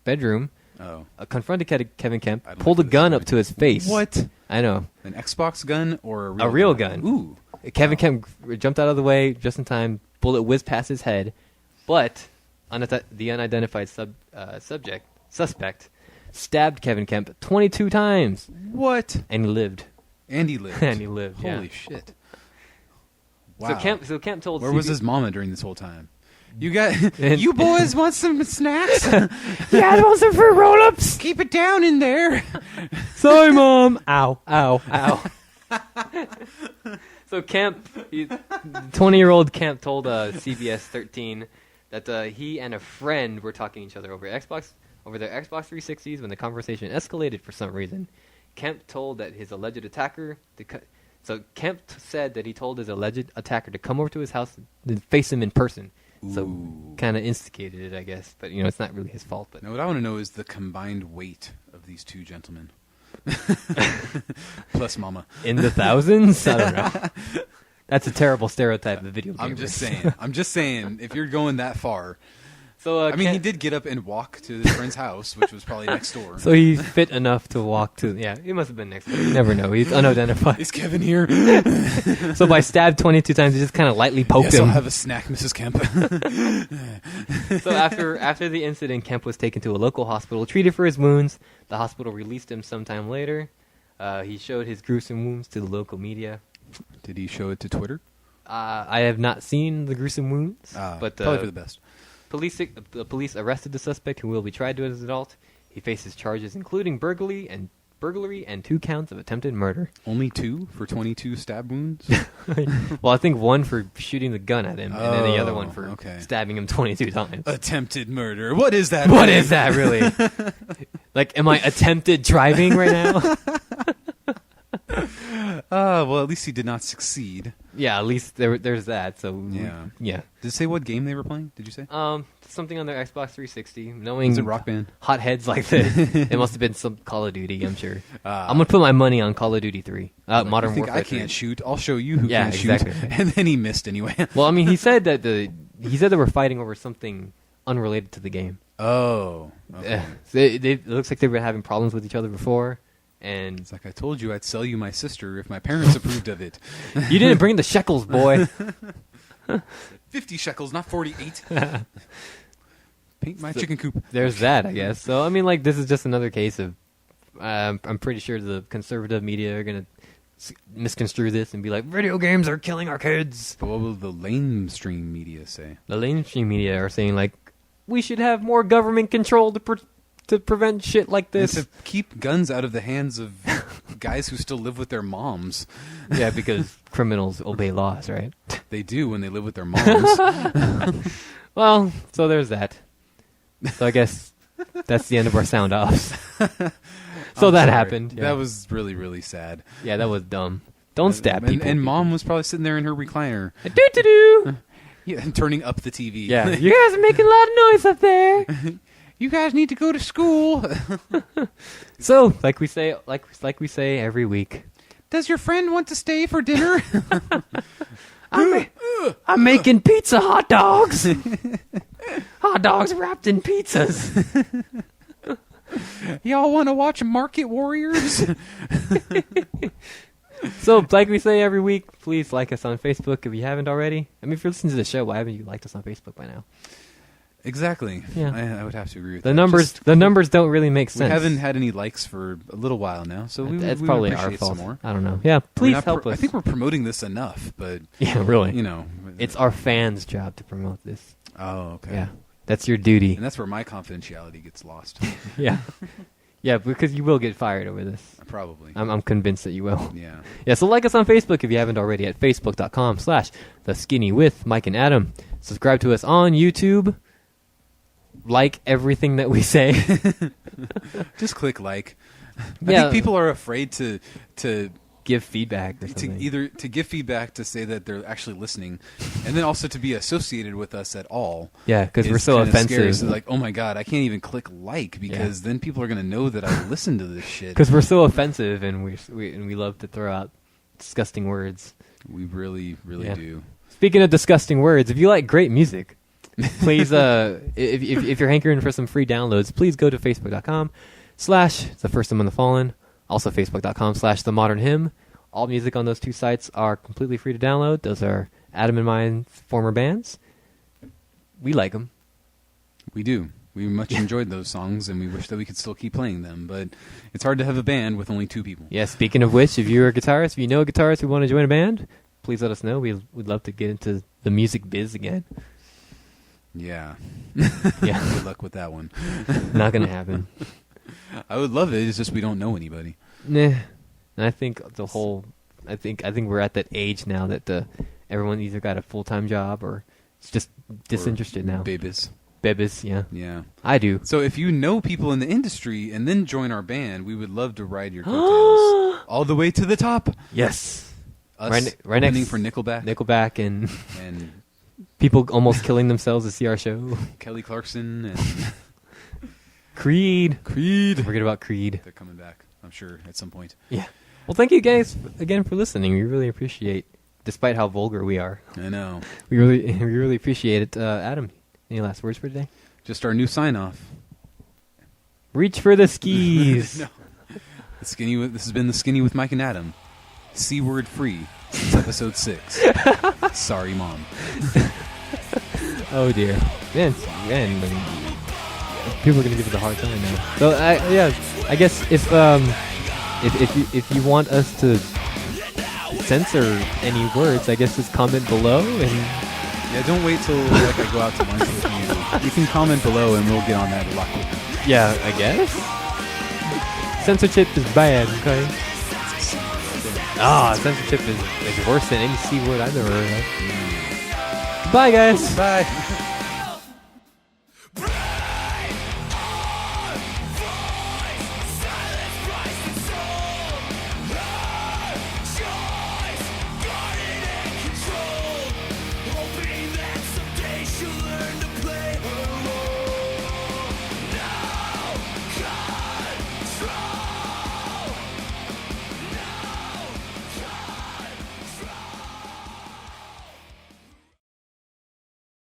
bedroom. Oh. Confronted Kevin Kemp, pulled a gun up to his face. What? I know. An Xbox gun or a real gun? Ooh. Kevin Kemp jumped out of the way just in time. Bullet whizzed past his head, but the unidentified suspect stabbed Kevin Kemp 22 times. What? And he lived. And he lived. And he lived. Holy yeah. shit! Wow. So Kemp told. Where was his mama during this whole time? You boys want some snacks? Yeah, I want some fruit roll-ups. Keep it down in there. Sorry, Mom. Ow, ow, ow. So 20-year-old Kemp told CBS 13 that he and a friend were talking to each other over their Xbox 360s when the conversation escalated for some reason. Kemp told that his alleged attacker... So Kemp said that he told his alleged attacker to come over to his house and face him in person. So kind of instigated it, I guess. But, it's not really his fault. But now, what I want to know is the combined weight of these two gentlemen. Plus mama. In the thousands? I don't know. That's a terrible stereotype of video gamers. I'm just saying, if you're going that far... So he did get up and walk to his friend's house, which was probably next door. So he's fit enough to walk to... Yeah, he must have been next door. You never know. He's unidentified. Is Kevin here? So by stabbed 22 times, he just kind of lightly poked him. I'll have a snack, Mrs. Kemp. So after the incident, Kemp was taken to a local hospital, treated for his wounds. The hospital released him sometime later. He showed his gruesome wounds to the local media. Did he show it to Twitter? I have not seen the gruesome wounds. But probably for the best. The police arrested the suspect, who will be tried as an adult. He faces charges including burglary and 2 counts of attempted murder. Only 2 for 22 stab wounds? Well, I think 1 for shooting the gun at him, and then the other one for stabbing him 22 times. Attempted murder. What is that? What is that, really? Like, am I attempted driving right now? Well, at least he did not succeed. Yeah, at least there's that. So yeah. Did it say what game they were playing? Did you say? Something on their Xbox 360. Knowing was it Rock Band? Hotheads like this, it must have been some Call of Duty. I'm sure. I'm gonna put my money on Call of Duty 3. Modern you think Warfare. I can't shoot. I'll show you who can shoot. And then he missed anyway. Well, I mean, he said that they were fighting over something unrelated to the game. Oh. Okay. It looks like they were having problems with each other before. And It's like, I told you I'd sell you my sister if my parents approved of it. you didn't bring the shekels, boy. 50 shekels, not 48. Paint my chicken coop. There's that, I guess. So, I mean, like, this is just another case of, I'm pretty sure the conservative media are going to misconstrue this and be like, video games are killing our kids. But what will the lamestream media say? The mainstream media are saying, like, we should have more government control to prevent shit like this. And to keep guns out of the hands of guys who still live with their moms. Yeah, because criminals obey laws, right? They do when they live with their moms. Well, so there's that. So I guess that's the end of our sound offs. So that happened. Yeah. That was really, really sad. Yeah, that was dumb. Don't stab people. And mom was probably sitting there in her recliner. Do-do-do. Yeah, and turning up the TV. Yeah, you guys are making a lot of noise up there. You guys need to go to school. So, like we say every week. Does your friend want to stay for dinner? I'm making pizza hot dogs. Hot dogs wrapped in pizzas. Y'all want to watch Market Warriors? So, like we say every week, please like us on Facebook if you haven't already. I mean, if you're listening to the show, why haven't you liked us on Facebook by now? Exactly. Yeah. I would have to agree with the that. numbers. The numbers don't really make sense. We haven't had any likes for a little while now, so we That's would probably our appreciate fault. some more. I don't know. Yeah, please help us. I think we're promoting this enough, but yeah, really. you know, It's our fans' job to promote this. Oh, okay. Yeah, that's your duty. And that's where my confidentiality gets lost. Yeah, yeah, because you will get fired over this. Probably. I'm convinced that you will. Yeah. Yeah, so like us on Facebook if you haven't already at facebook.com/theskinny with Mike and Adam. Subscribe to us on YouTube. Like everything that we say. Just click like. Yeah. I think people are afraid to give feedback or something. to give feedback to say that they're actually listening, and then also to be associated with us at all. Yeah, because we're is so kinda offensive. scary. So like, oh my god, I can't even click like because then people are gonna know that I listen to this shit. Because we're so offensive and we love to throw out disgusting words. We really, really do. Speaking of disgusting words, if you like great music, please, if you're hankering for some free downloads, please go to facebook.com/thefirstamonthefallen. Also facebook.com/themodernhymn. All music on those two sites are completely free to download. Those are Adam and mine's former bands. We like them. We do. We much enjoyed those songs, and we wish that we could still keep playing them. But it's hard to have a band with only two people. Yeah, speaking of which, if you're a guitarist, if you know a guitarist who want to join a band, please let us know. We'd love to get into the music biz again. Yeah. Yeah. Good luck with that one. Not going to happen. I would love it. It's just we don't know anybody. Nah. And I think I think we're at that age now that everyone either got a full-time job or it's just disinterested now. Babies. Yeah. Yeah. I do. So if you know people in the industry and then join our band, we would love to ride your coattails all the way to the top. Yes. Us Right opening next for Nickelback. Nickelback and And people almost killing themselves to see our show. Kelly Clarkson and Creed. Creed. Forget about Creed. They're coming back, I'm sure, at some point. Yeah. Well, thank you guys again for listening. We really appreciate, despite how vulgar we are. I know. We really appreciate it. Adam, any last words for today? Just our new sign-off. Reach for the skis. No. This has been The Skinny with Mike and Adam. C-word free since episode 6. Sorry, Mom. Oh, dear. Man, people are going to give us a hard time now. So, I guess if you want us to censor any words, I guess just comment below and... Yeah, don't wait till I go out to lunch with you. You can comment below and we'll get on that a lot quicker. Yeah, I guess. Censorship is bad, okay? Censorship is worse than any C word I've ever heard of. Bye, guys. Bye.